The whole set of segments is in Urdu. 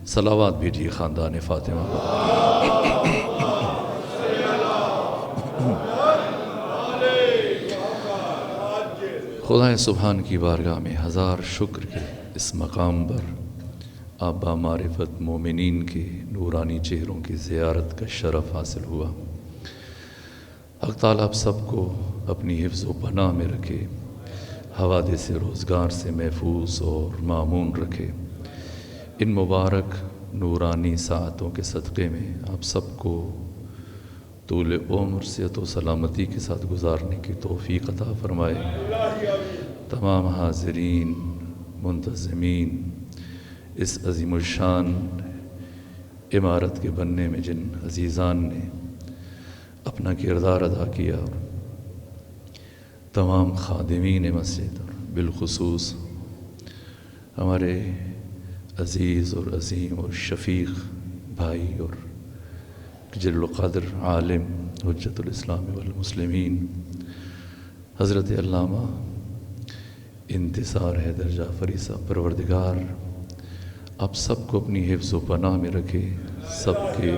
صلوات بھیجیے خاندان فاطمہ پر۔ خدا سبحان کی بارگاہ میں ہزار شکر کے اس مقام پر آپ بامعرفت مومنین کے نورانی چہروں کی زیارت کا شرف حاصل ہوا۔ حق تعالیٰ آپ سب کو اپنی حفظ و پناہ میں رکھے، حوادث روزگار سے محفوظ اور مامون رکھے۔ ان مبارک نورانی ساعتوں کے صدقے میں آپ سب کو طول عمر صحت و سلامتی کے ساتھ گزارنے کی توفیق عطا فرمائے۔ تمام حاضرین منتظمین، اس عظیم الشان عمارت کے بننے میں جن عزیزان نے اپنا کردار ادا کیا، اور تمام خادمین مسجد اور بالخصوص ہمارے عزیز اور عظیم اور شفیق بھائی اور جلیل القدر عالم حجت الاسلام والمسلمین حضرت علامہ انتصار حیدر جعفری صاحب، پروردگار آپ سب کو اپنی حفظ و پناہ میں رکھے، سب کے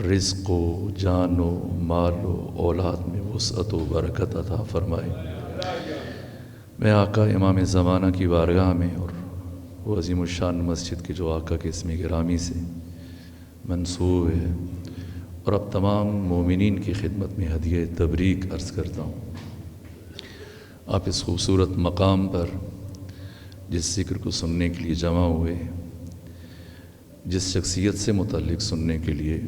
رزق و جان و مال و اولاد میں وسعت و برکت عطا فرمائے۔ میں آقا امام زمانہ کی بارگاہ میں اور وہ عظیم الشان مسجد کی جو آقا کے اسم گرامی سے منسوب ہے، اور اب تمام مومنین کی خدمت میں ہدیہ تبریک عرض کرتا ہوں۔ آپ اس خوبصورت مقام پر جس ذکر کو سننے کے لیے جمع ہوئے، جس شخصیت سے متعلق سننے کے لیے،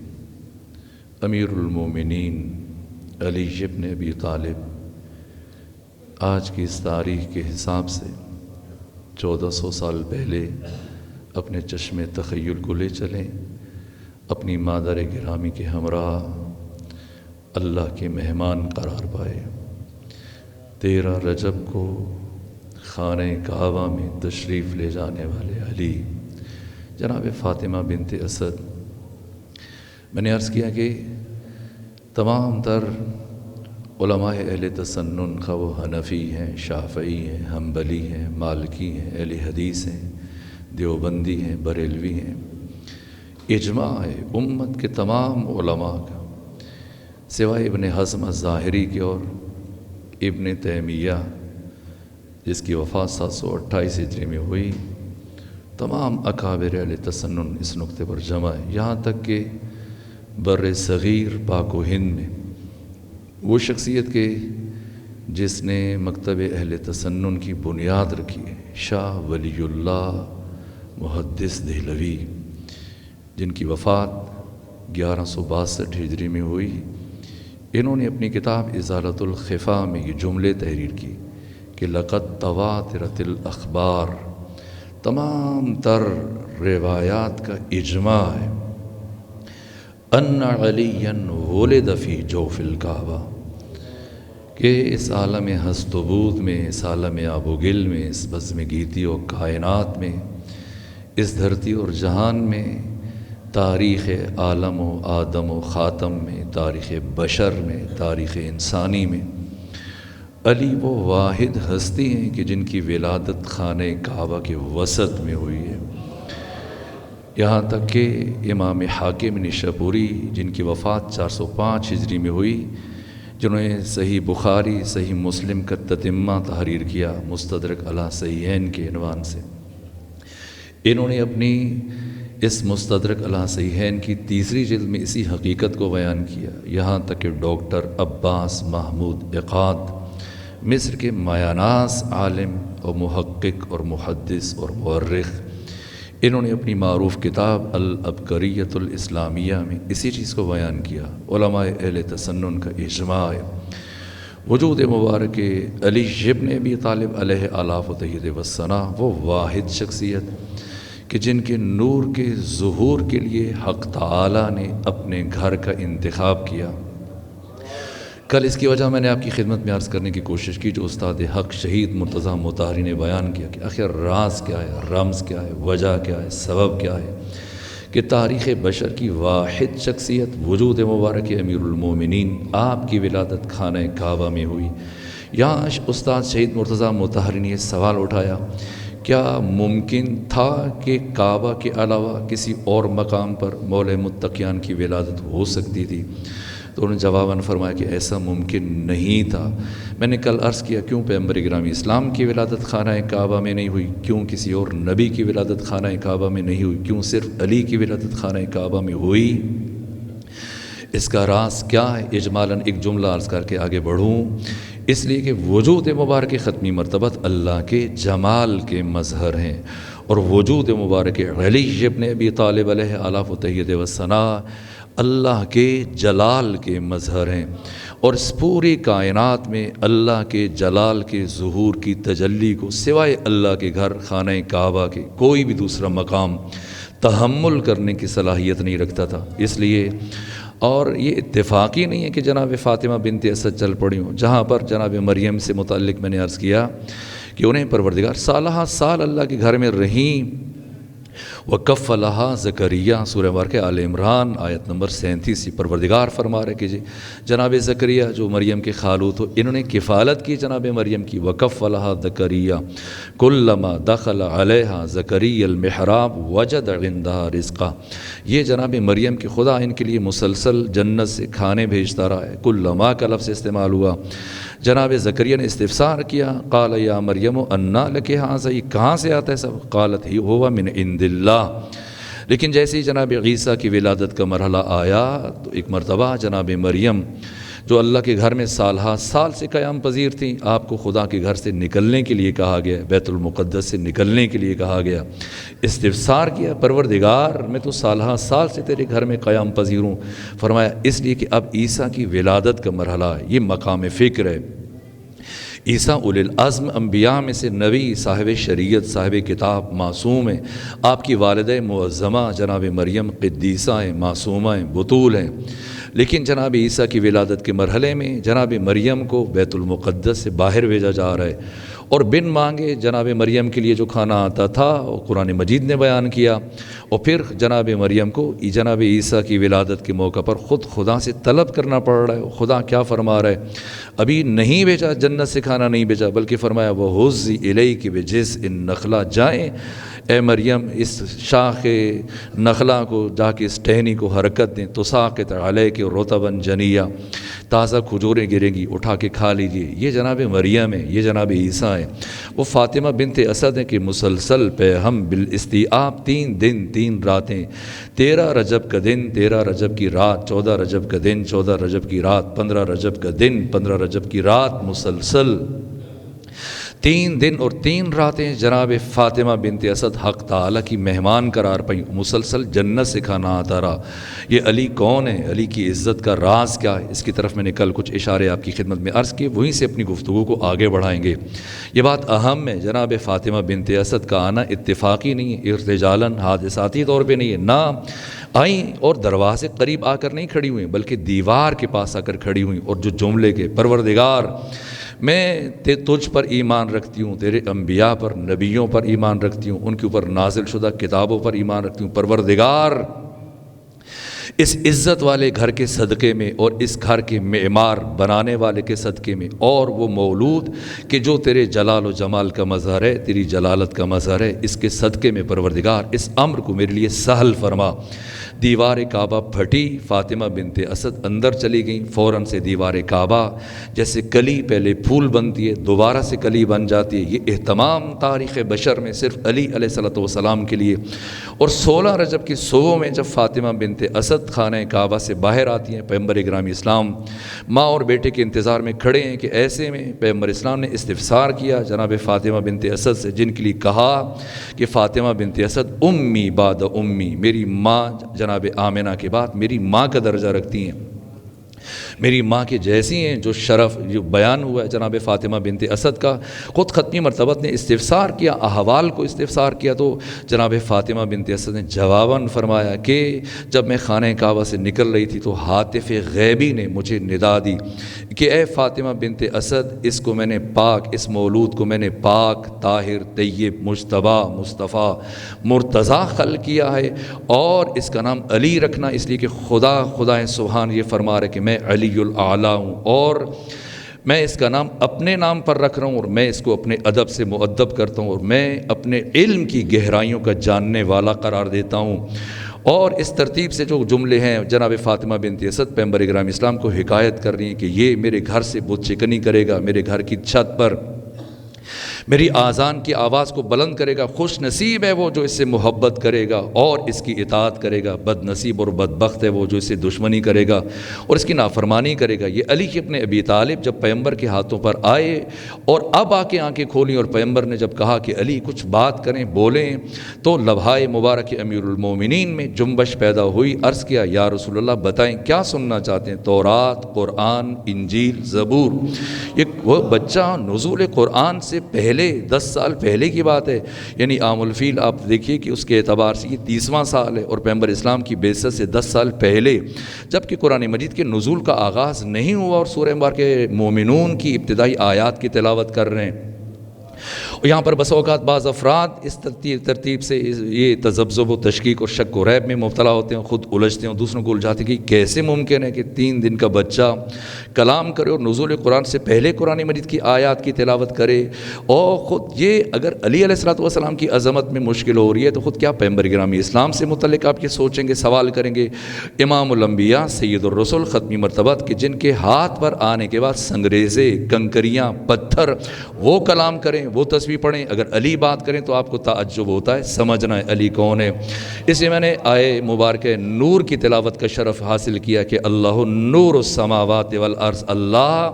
امیر المومنین علی ابن ابی طالب آج کی اس تاریخ کے حساب سے 1400 سال پہلے اپنے چشم تخیل کو لے چلیں، اپنی مادر گرامی کے ہمراہ اللہ کے مہمان قرار پائے۔ 13 رجب کو خانہ کعبہ میں تشریف لے جانے والے علی جناب فاطمہ بنت اسد، میں نے عرض کیا کہ تمام تر علماء اہل تسنن، خواہ وہ حنفی ہیں، شافعی ہیں، حنبلی ہیں، مالکی ہیں، اہل حدیث ہیں، دیوبندی ہیں، بریلوی ہیں، اجماع ہے امت کے تمام علماء کا، سوائے ابن حزم الظاہری کے اور ابن تیمیہ جس کی وفات 728 ہجری میں ہوئی، تمام اکابر اہل تسنن اس نقطے پر جمع ہے۔ یہاں تک کہ بر صغیر پاک و ہند میں وہ شخصیت کے جس نے مکتب اہل تسنن کی بنیاد رکھی ہے، شاہ ولی اللہ محدث دہلوی، جن کی وفات 1162 ہجری میں ہوئی، انہوں نے اپنی کتاب ازالۃ الخفا میں یہ جملے تحریر کی کہ لقد تواترت الاخبار، تمام تر روایات کا اجماع ہے، ان علیٰ ولد فی جوف الکعبہ، کہ اس عالم ہست و بود میں، اس عالم آب و گل میں، اس بزم گیتی و کائنات میں، اس دھرتی اور جہان میں، تاریخ عالم و آدم و خاتم میں، تاریخ بشر میں، تاریخ انسانی میں علی وہ واحد ہستی ہیں کہ جن کی ولادت خانہ کعبہ کے وسط میں ہوئی ہے۔ یہاں تک کہ امام حاکم نشاپوری جن کی وفات 405 ہجری میں ہوئی، جنہوں نے صحیح بخاری صحیح مسلم کا تتمہ تحریر کیا مستدرک علی صحیحین کے عنوان سے، انہوں نے اپنی اس مستدرک علی صحیحین کی 3 جلد میں اسی حقیقت کو بیان کیا۔ یہاں تک کہ ڈاکٹر عباس محمود عقاد مصر کے مایاناس عالم اور محقق اور محدث اور مورخ، انہوں نے اپنی معروف کتاب العبقریۃ الاسلامیہ میں اسی چیز کو بیان کیا۔ علماء اہل تسنن کا اجماع ہے وجود مبارک علی ابن ابی طالب علیہ آلاف و تحیید والثناء، وہ واحد شخصیت کہ جن کے نور کے ظہور کے لیے حق تعالی نے اپنے گھر کا انتخاب کیا۔ کل اس کی وجہ میں نے آپ کی خدمت میں عرض کرنے کی کوشش کی، جو استاد حق شہید مرتضیٰ مطہری نے بیان کیا کہ آخر راز کیا ہے، رمز کیا ہے، وجہ کیا ہے، سبب کیا ہے کہ تاریخ بشر کی واحد شخصیت وجود مبارک امیر المومنین آپ کی ولادت خانہ کعبہ میں ہوئی۔ یہاں استاد شہید مرتضیٰ مطہری نے یہ سوال اٹھایا کیا ممکن تھا کہ کعبہ کے علاوہ کسی اور مقام پر مولا متقیان کی ولادت ہو سکتی تھی؟ تو انہوں نے جواباً فرمایا کہ ایسا ممکن نہیں تھا۔ میں نے کل عرض کیا کیوں پیغمبر گرامی اسلام کی ولادت خانہ کعبہ میں نہیں ہوئی، کیوں کسی اور نبی کی ولادت خانہ کعبہ میں نہیں ہوئی، کیوں صرف علی کی ولادت خانہ کعبہ میں ہوئی؟ اس کا راز کیا ہے؟ اجمالاً ایک جملہ عرض کر کے آگے بڑھوں۔ اس لیے کہ وجود مبارک ختمی مرتبت اللہ کے جمال کے مظہر ہیں، اور وجود مبارک علی ابن ابی طالب علیہ آلاف و تحیید و ثناء اللہ کے جلال کے مظہر ہیں، اور اس پوری کائنات میں اللہ کے جلال کے ظہور کی تجلی کو سوائے اللہ کے گھر خانہ کعبہ کے کوئی بھی دوسرا مقام تحمل کرنے کی صلاحیت نہیں رکھتا تھا۔ اس لیے اور یہ اتفاقی نہیں ہے کہ جناب فاطمہ بنت اسد چل پڑی ہوں، جہاں پر جناب مریم سے متعلق میں نے عرض کیا کہ انہیں پروردگار سالہ سال اللہ کے گھر میں رہیں۔ وَكَفَّلَهَا زکریا، سورہ مبارکہ آل عمران آیت نمبر 37، پروردگار فرما رہے کہ جناب زکریا جو مریم کے خالو تو انہوں نے کفالت کی جناب مریم کی۔ وَكَفَّلَهَا زکریا كُلَّمَا دَخَلَ عَلَيْهَا زکریا الْمِحْرَابَ وَجَدَ عِندَهَا رِزْقًا۔ یہ جناب مریم کی خدا ان کے لیے مسلسل جنت سے کھانے بھیجتا رہا ہے۔ کلما کا لفظ استعمال ہوا۔ جناب زکریا نے استفسار کیا، قال یا مریم انا لک ھذا، یہ کہاں سے آتا ہے سب؟ قالت ہی ہوا من عند اللہ۔ لیکن جیسے ہی جناب عیسیٰ کی ولادت کا مرحلہ آیا تو ایک مرتبہ جناب مریم جو اللہ کے گھر میں سالہ سال سے قیام پذیر تھیں، آپ کو خدا کے گھر سے نکلنے کے لیے کہا گیا، بیت المقدس سے نکلنے کے لیے کہا گیا۔ استفسار کیا، پروردگار میں تو سالہ سال سے تیرے گھر میں قیام پذیر ہوں۔ فرمایا اس لیے کہ اب عیسیٰ کی ولادت کا مرحلہ ہے، یہ مقام فکر ہے۔ عیسیٰ اولی العزم انبیاء میں سے نبی، صاحب شریعت، صاحب کتاب، معصوم ہیں۔ آپ کی والدہ معظمہ جناب مریم قدیسہ ہیں، معصومہ ہیں، بطول ہیں۔ لیکن جناب عیسیٰ کی ولادت کے مرحلے میں جناب مریم کو بیت المقدس سے باہر بھیجا جا رہا ہے، اور بن مانگے جناب مریم کے لیے جو کھانا آتا تھا وہ قرآن مجید نے بیان کیا، اور پھر جناب مریم کو جناب عیسیٰ کی ولادت کے موقع پر خود خدا سے طلب کرنا پڑ رہا ہے۔ خدا کیا فرما رہا ہے؟ ابھی نہیں بھیجا، جنت سے کھانا نہیں بھیجا، بلکہ فرمایا وَهُزِّ إِلَيْكِ بِجِذْعِ النَّخْلَةِ، جائیں اے مریم اس شاخ نخلا کو جا کے اس ٹہنی کو حرکت دیں، تُسَاقِطْ عَلَيْكِ رُطَبًا جَنِيًّا، تازہ کھجوریں گریں گی، اٹھا کے کھا لیجئے۔ یہ جناب مریم ہے، یہ جناب عیسیٰ ہے۔ وہ فاطمہ بنت اسد ہیں کہ مسلسل پہ ہم بالاستیعاب 3 دن 3 راتیں، 13 رجب کا دن، 13 رجب کی رات، 14 رجب کا دن، 14 رجب کی رات، 15 رجب کا دن، 15 رجب کی رات، مسلسل 3 دن اور 3 راتیں جناب فاطمہ بنت اسد حق تعالیٰ کی مہمان قرار پائیں، مسلسل جنت سے کھانا آتا رہا۔ یہ علی کون ہے؟ علی کی عزت کا راز کیا ہے؟ اس کی طرف میں نے کل کچھ اشارے آپ کی خدمت میں عرض کیے، وہیں سے اپنی گفتگو کو آگے بڑھائیں گے۔ یہ بات اہم ہے، جناب فاطمہ بنت اسد کا آنا اتفاقی نہیں ہے، ارتجالاً حادثاتی طور پہ نہیں ہے، نہ آئیں اور دروازے قریب آ کر نہیں کھڑی ہوئیں، بلکہ دیوار کے پاس آ کر کھڑی ہوئیں، اور جو جملے کے پروردگار میں تجھ پر ایمان رکھتی ہوں، تیرے انبیاء پر، نبیوں پر ایمان رکھتی ہوں، ان کے اوپر نازل شدہ کتابوں پر ایمان رکھتی ہوں، پروردگار اس عزت والے گھر کے صدقے میں اور اس گھر کے معمار بنانے والے کے صدقے میں، اور وہ مولود کہ جو تیرے جلال و جمال کا مظہر ہے، تیری جلالت کا مظہر ہے، اس کے صدقے میں پروردگار اس امر کو میرے لیے سہل فرما۔ دیوار کعبہ پھٹی، فاطمہ بنت اسد اندر چلی گئیں، فوراً سے دیوار کعبہ جیسے کلی پہلے پھول بنتی ہے دوبارہ سے کلی بن جاتی ہے، یہ اہتمام تاریخ بشر میں صرف علی علیہ السلام کے لیے۔ اور 16 رجب کی صبح میں جب فاطمہ بنت اسد خانہ کعبہ سے باہر آتی ہیں، پیغمبر گرامی اسلام ماں اور بیٹے کے انتظار میں کھڑے ہیں کہ ایسے میں پیغمبر اسلام نے استفسار کیا جناب فاطمہ بنت اسد سے، جن کے لیے کہا کہ فاطمہ بنت اسد امی بعد امی، میری ماں جناب آمنہ کے بعد میری ماں کا درجہ رکھتی ہیں، میری ماں کے جیسی ہیں، جو شرف جو بیان ہوا ہے جناب فاطمہ بنت اسد کا۔ خود ختمی مرتبت نے استفسار کیا، احوال کو استفسار کیا، تو جناب فاطمہ بنت اسد نے جواباً فرمایا کہ جب میں خانہ کعبہ سے نکل رہی تھی تو ہاتف غیبی نے مجھے ندا دی کہ اے فاطمہ بنت اسد، اس کو میں نے پاک، اس مولود کو میں نے پاک، طاہر، طیب، مجتبی، مصطفیٰ، مرتضیٰ خلق کیا ہے، اور اس کا نام علی رکھنا، اس لیے کہ خدا سبحان یہ فرما رہے کہ میں علی الاعلیٰ ہوں، اور میں اس کا نام اپنے نام پر رکھ رہا ہوں، اور میں اس کو اپنے ادب سے مؤدب کرتا ہوں، اور میں اپنے علم کی گہرائیوں کا جاننے والا قرار دیتا ہوں۔ اور اس ترتیب سے جو جملے ہیں جناب فاطمہ بنت اسد پیغمبر گرامی اسلام کو حکایت کر رہی ہیں کہ یہ میرے گھر سے بت شکنی کرے گا، میرے گھر کی چھت پر میری آذان کی آواز کو بلند کرے گا، خوش نصیب ہے وہ جو اس سے محبت کرے گا اور اس کی اطاعت کرے گا، بد نصیب اور بدبخت ہے وہ جو اس سے دشمنی کرے گا اور اس کی نافرمانی کرے گا۔ یہ علی ابن ابی طالب جب پیغمبر کے ہاتھوں پر آئے اور اب آ کے آنکھیں کھولیں اور پیغمبر نے جب کہا کہ علی کچھ بات کریں، بولیں، تو لبھائے مبارک امیر المومنین میں جنبش پیدا ہوئی۔ عرض کیا یا رسول اللہ بتائیں کیا سننا چاہتے ہیں؟ تورات، قرآن، انجیل، زبور۔ یہ وہ بچہ نزول قرآن سے پہلے 10 سال پہلے کی بات ہے، یعنی عام الفیل آپ دیکھیے کہ اس کے اعتبار سے یہ 30واں سال ہے، اور پیغمبر اسلام کی بعثت سے 10 سال پہلے جب کہ قرآن مجید کے نزول کا آغاز نہیں ہوا اور سورہ مبارکہ مومنون کی ابتدائی آیات کی تلاوت کر رہے ہیں۔ اور یہاں پر بس اوقات بعض افراد اس ترتیب سے یہ تذبذب و تشکیک اور شک و ریب میں مبتلا ہوتے ہیں، خود الجھتے ہیں اور دوسروں کو الجھاتے ہیں کہ کیسے ممکن ہے کہ 3 دن کا بچہ کلام کرے اور نزول قرآن سے پہلے قرآن مجید کی آیات کی تلاوت کرے، اور خود یہ اگر علی علیہ الصلوۃ والسلام کی عظمت میں مشکل ہو رہی ہے تو خود کیا پیغمبر گرامی اسلام سے متعلق آپ یہ سوچیں گے، سوال کریں گے؟ امام الانبیاء سید الرسل ختمی مرتبت کہ جن کے ہاتھ پر آنے کے بعد سنگریزے، کنکریاں، پتھر وہ کلام کریں، وہ تسبیح پڑھیں، اگر علی بات کریں تو آپ کو تعجب ہوتا ہے، سمجھنا ہے علی کون ہے۔ اس لیے میں نے آئے مبارکہ نور کی تلاوت کا شرف حاصل کیا کہ اللہ نور السماوات والارض، اللہ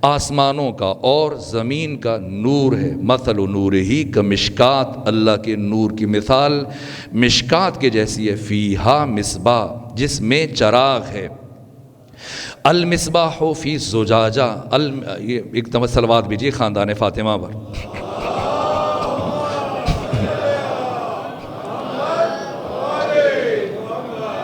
آسمانوں کا اور زمین کا نور ہے۔ مثل نورہ کمشکات، اللہ کے نور کی مثال مشکات کے جیسی ہے، فیہا مصباح، جس میں چراغ ہے، المصباح فی زجاجہ، یہ ایک دفعہ صلوات بھیجیے خاندان فاطمہ پر۔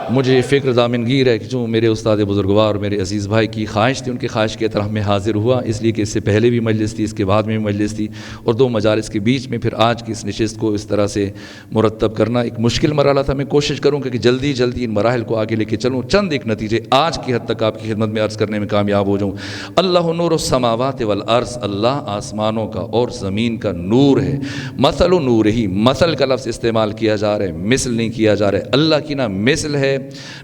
مجھے فکر دامنگیر ہے کہ جو میرے استاد بزرگوار اور میرے عزیز بھائی کی خواہش تھی، ان کی خواہش کی طرح میں حاضر ہوا، اس لیے کہ اس سے پہلے بھی مجلس تھی، اس کے بعد میں بھی مجلس تھی، اور 2 مجالس کے بیچ میں پھر آج کی اس نشست کو اس طرح سے مرتب کرنا ایک مشکل مرحلہ تھا۔ میں کوشش کروں کہ جلدی ان مراحل کو آگے لے کے چلوں، چند ایک نتیجے آج کی حد تک آپ کی خدمت میں عرض کرنے میں کامیاب ہو جاؤں۔ اللہ نور السماوات والارض، اللہ آسمانوں کا اور زمین کا نور ہے۔ مثل نور ہی، مثل کا لفظ استعمال کیا جا رہا ہے، مثل نہیں کیا جا رہا ہے۔ اللہ کی نہ مثل ہے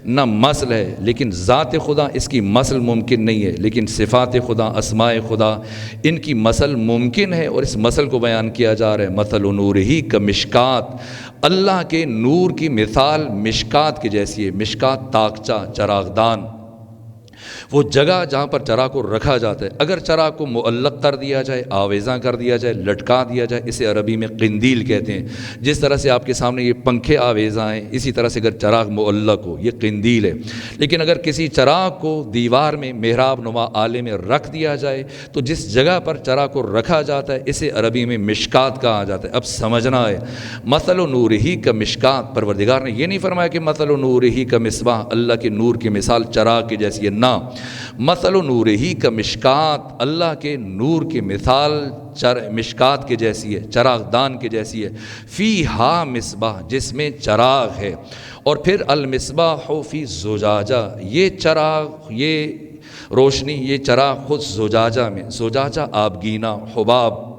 نہ مثل ہے، لیکن ذات خدا اس کی مثل ممکن نہیں ہے، لیکن صفات خدا، اسماء خدا، ان کی مثل ممکن ہے، اور اس مثل کو بیان کیا جا رہا ہے۔ مثل نورہ کمشکات، اللہ کے نور کی مثال مشکات کے جیسی ہے۔ مشکات طاقچہ، چراغدان، وہ جگہ جہاں پر چراغ کو رکھا جاتا ہے۔ اگر چراغ کو معلق کر دیا جائے، آویزاں کر دیا جائے، لٹکا دیا جائے، اسے عربی میں قندیل کہتے ہیں۔ جس طرح سے آپ کے سامنے یہ پنکھے آویزاں ہیں، اسی طرح سے اگر چراغ معلق ہو، یہ قندیل ہے۔ لیکن اگر کسی چراغ کو دیوار میں محراب نما آلے میں رکھ دیا جائے تو جس جگہ پر چراغ کو رکھا جاتا ہے اسے عربی میں مشکات کہا جاتا ہے۔ اب سمجھنا ہے، مثل نورہ کا مشکات، پروردگار نے یہ نہیں فرمایا کہ مثل نورہ کا مصباح، اللہ کے نور کی مثال چراغ کی جیسی ہے، نہ، مثل نورہ کا مشکات، اللہ کے نور کی مثال مشکات کے جیسی ہے، چراغ دان کے جیسی ہے، فیہا مصباح، جس میں چراغ ہے، اور پھر المصباح فی زجاجہ، یہ چراغ، یہ روشنی، یہ چراغ خود زجاجہ میں، زجاجہ آبگینہ، حباب،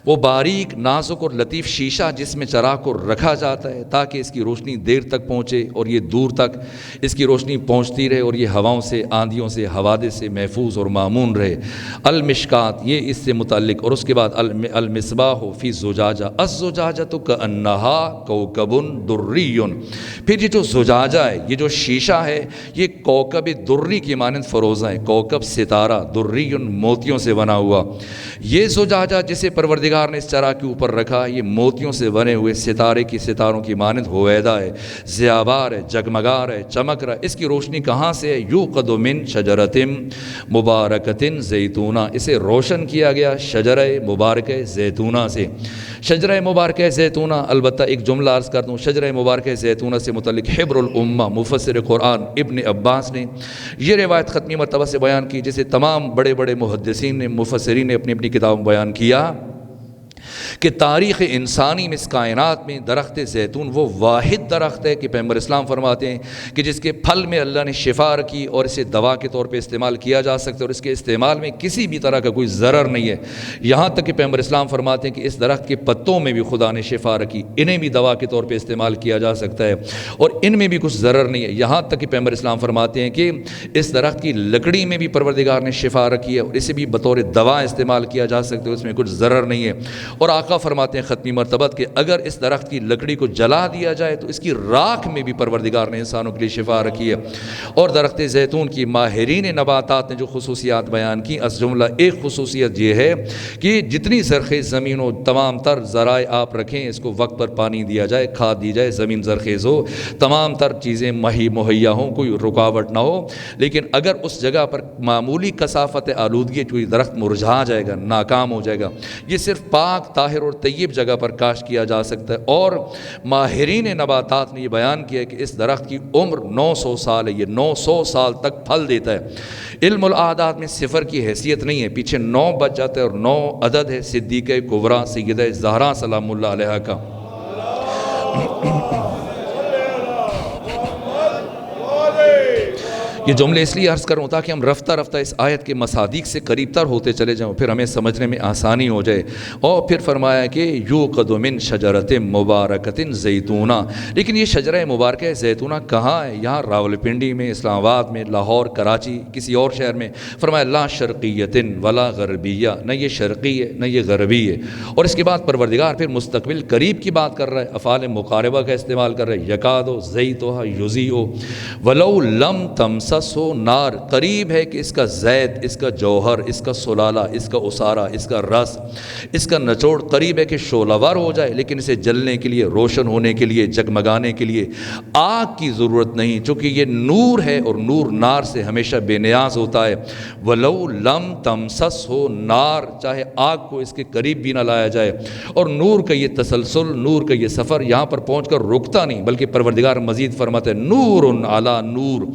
وہ باریک نازک اور لطیف شیشہ جس میں چراغ کو رکھا جاتا ہے تاکہ اس کی روشنی دیر تک پہنچے اور یہ دور تک اس کی روشنی پہنچتی رہے اور یہ ہواؤں سے، آندھیوں سے، حوادث سے محفوظ اور مامون رہے۔ المشکات، یہ اس سے متعلق، اور اس کے بعد المصباح فی زجاجہ، الزجاجۃ کأنہا کوکب دری، پھر یہ جو زجاجہ ہے، یہ جو شیشہ ہے، یہ کوکب دری کی مانند فروزہ ہے، کوکب ستارہ، دری موتیوں سے بنا ہوا۔ یہ زجاجہ جسے پروردگار نے اس چراغ کے اوپر رکھا، یہ موتیوں سے بنے ہوئے ستاروں کی مانند ہویدا ہے، ضیابار ہے، جگمگار ہے، چمک رہا ہے۔ اس کی روشنی کہاں سے ہے؟ یوقد من شجرۃ مبارکۃ زیتونہ، اسے روشن کیا گیا شجرہ مبارکہ زیتونہ سے۔ شجرہ مبارکہ زیتونہ، البتہ ایک جملہ عرض کر دوں، شجرہ مبارکہ زیتونہ سے متعلق حبر الامہ مفسر قرآن ابن عباس نے یہ روایت ختمی مرتبہ سے بیان کی، جسے تمام بڑے بڑے محدثین نے، مفسرین نے اپنی اپنی کتابوں میں بیان کیا کہ تاریخ انسانی میں اس کائنات میں درخت زیتون وہ واحد درخت ہے کہ پیغمبر اسلام فرماتے ہیں کہ جس کے پھل میں اللہ نے شفا رکھی اور اسے دوا کے طور پہ استعمال کیا جا سکتا ہے، اور اس کے استعمال میں کسی بھی طرح کا کوئی ضرر نہیں ہے۔ یہاں تک کہ پیغمبر اسلام فرماتے ہیں کہ اس درخت کے پتوں میں بھی خدا نے شفا رکھی، انہیں بھی دوا کے طور پہ استعمال کیا جا سکتا ہے اور ان میں بھی کچھ ضرر نہیں ہے۔ یہاں تک کہ پیغمبر اسلام فرماتے ہیں کہ اس درخت کی لکڑی میں بھی پروردگار نے شفا رکھی ہے اور اسے بھی بطور دوا استعمال کیا جا سکتا ہے، اس میں کچھ ضرر نہیں ہے۔ اور آقا فرماتے ہیں ختمی مرتبت کہ اگر اس درخت کی لکڑی کو جلا دیا جائے تو اس کی راکھ میں بھی پروردگار نے انسانوں کے لیے شفا رکھی ہے۔ اور درخت زیتون کی ماہرین نباتات نے جو خصوصیات بیان کی، اس جملہ ایک خصوصیت یہ ہے کہ جتنی زرخیز زمین ہو تمام تر ذرائع آپ رکھیں، اس کو وقت پر پانی دیا جائے، کھاد دی جائے، زمین زرخیز ہو، تمام تر چیزیں مہیا ہوں، کوئی رکاوٹ نہ ہو۔ لیکن اگر اس جگہ پر معمولی کثافت آلودگی کوئی درخت مرجھا جائے گا، ناکام ہو جائے گا۔ یہ صرف پاک طاہر اور طیب جگہ پر کاشت کیا جا سکتا ہے۔ اور ماہرین نباتات نے یہ بیان کیا ہے کہ اس درخت کی عمر 900 سال ہے، یہ 900 سال تک پھل دیتا ہے۔ علم الاعداد میں صفر کی حیثیت نہیں ہے، پیچھے 9 بچ جاتا ہے اور 9 عدد ہے صدیقہ کبریٰ سیدہ زہرا سلام اللہ علیہا کا۔ یہ جملے اس لیے عرض کروں تاکہ ہم رفتہ رفتہ اس آیت کے مصادیق سے قریب تر ہوتے چلے جائیں، پھر ہمیں سمجھنے میں آسانی ہو جائے۔ اور پھر فرمایا کہ یوقد من شجرۃ مبارکۃ زیتونہ، لیکن یہ شجرہ مبارکہ زیتونہ کہاں ہے؟ یہاں راولپنڈی میں، اسلام آباد میں، لاہور، کراچی، کسی اور شہر میں۔ فرمایا لا شرقیۃ ولا غربیہ، نہ یہ شرقی ہے نہ یہ غربی ہے۔ اور اس کے بعد پروردگار پھر مستقبل قریب کی بات کر رہا ہے، افعال مقاربہ کا استعمال کر رہا ہے، یکاد زیتھا یضیء ولو لم تمسسہ نار، قریب ہے کہ اس کا زیت، اس کا جوہر، اس کا سلالہ، اس کا اسارہ، اس کا رس، اس کا نچوڑ قریب ہے کہ شعلہ ور ہو جائے، لیکن اسے جلنے کے لیے، روشن ہونے کے لیے، جگمگانے کے لیے آگ کی ضرورت نہیں، چونکہ یہ نور ہے اور نور نار سے ہمیشہ بے نیاز ہوتا ہے۔ وَلَوْ لَمْ تَمْسَسْهُ نار، چاہے آگ کو اس کے قریب بھی نہ لایا جائے۔ اور نور کا یہ تسلسل، نور کا یہ سفر یہاں پر پہنچ کر رکتا نہیں، بلکہ پروردگار مزید فرماتا ہے نور علی نور،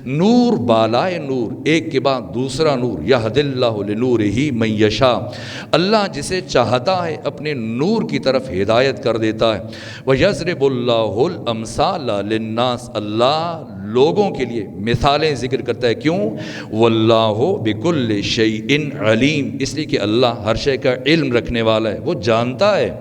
نور بالائے نور، ایک کے بعد دوسرا نور۔ یہد اللہ لنورہ من یشاء، اللہ جسے چاہتا ہے اپنے نور کی طرف ہدایت کر دیتا ہے۔ وَيَضْرِبُ اللَّهُ الْأَمْثَالَ لِلنَّاسِ، اللہ لوگوں کے لیے مثالیں ذکر کرتا ہے، کیوں؟ وَاللَّهُ بِكُلِّ شَيْءٍ عَلِيمٌ، اس لیے کہ اللہ ہر شے کا علم رکھنے والا ہے، وہ جانتا ہے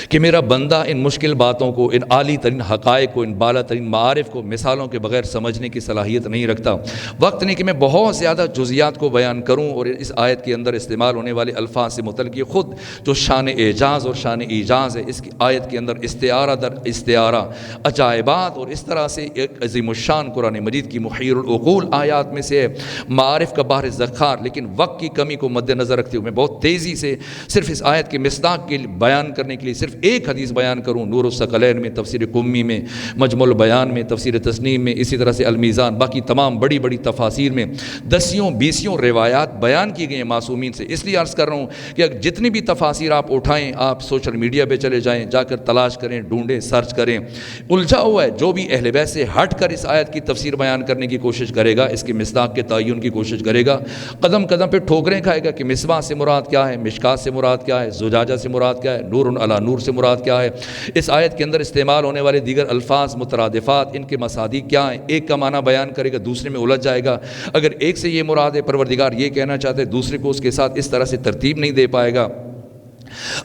کہ میرا بندہ ان مشکل باتوں کو، ان عالی ترین حقائق کو، ان بالا ترین معارف کو مثالوں کے بغیر سمجھنے کی صلاحیت نہیں رکھتا۔ وقت نہیں کہ میں بہت زیادہ جزیات کو بیان کروں، اور اس آیت کے اندر استعمال ہونے والے الفاظ سے متعلق یہ خود جو شان اعجاز اور شان ایجاز ہے، اس کی آیت کے اندر استعارہ در استعارہ، عجائبات، اور اس طرح سے ایک عظیم الشان قرآن مجید کی محیر العقول آیات میں سے ہے، معارف کا بحر ذخار۔ لیکن وقت کی کمی کو مد نظر رکھتے ہوئے میں بہت تیزی سے صرف اس آیت کے مصداق کے بیان کرنے کے لیے صرف ایک حدیث بیان کروں، نور الثقلین میں، تفسیر قمی میں، مجمع البیان میں، تفسیر تسنیم میں، اسی طرح سے المیزان، باقی تمام بڑی بڑی تفاسیر میں 10-20 روایات بیان کی گئی ہیں معصومین سے۔ اس لیے عرض کر رہا ہوں کہ جتنی بھی تفاسیر آپ اٹھائیں، آپ سوشل میڈیا پہ چلے جائیں، جا کر تلاش کریں، ڈھونڈیں، سرچ کریں، الجھا ہوا ہے جو بھی اہل بیت سے ہٹ کر اس آیت کی تفسیر بیان کرنے کی کوشش کرے گا، اس کے مصداق کے تعین کی کوشش کرے گا، قدم قدم پہ ٹھوکریں کھائے گا کہ مصباح سے مراد کیا ہے، مشکات سے مراد کیا ہے، زجاجہ سے مراد کیا ہے، نور علی نور سے مراد کیا ہے، اس آیت کے اندر استعمال ہونے والے دیگر الفاظ مترادفات، ان کے مصادیق کیا ہیں۔ ایک کا معنی بیان کرے گا، دوسرے میں الجھ جائے گا۔ اگر ایک سے یہ مراد ہے، پروردگار یہ کہنا چاہتے ہیں، دوسرے کو اس کے ساتھ اس طرح سے ترتیب نہیں دے پائے گا۔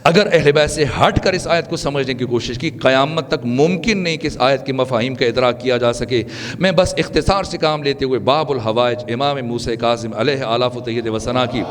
اگر اہل بیت سے ہٹ کر اس آیت کو سمجھنے کی کوشش کی، قیامت تک ممکن نہیں کہ اس آیت کے مفاہیم کا ادراک کیا جا سکے۔ میں بس اختصار سے کام لیتے ہوئے باب الحوائج امام موسیٰ کاظم علیہ آلاف و تحیت و ثنا کی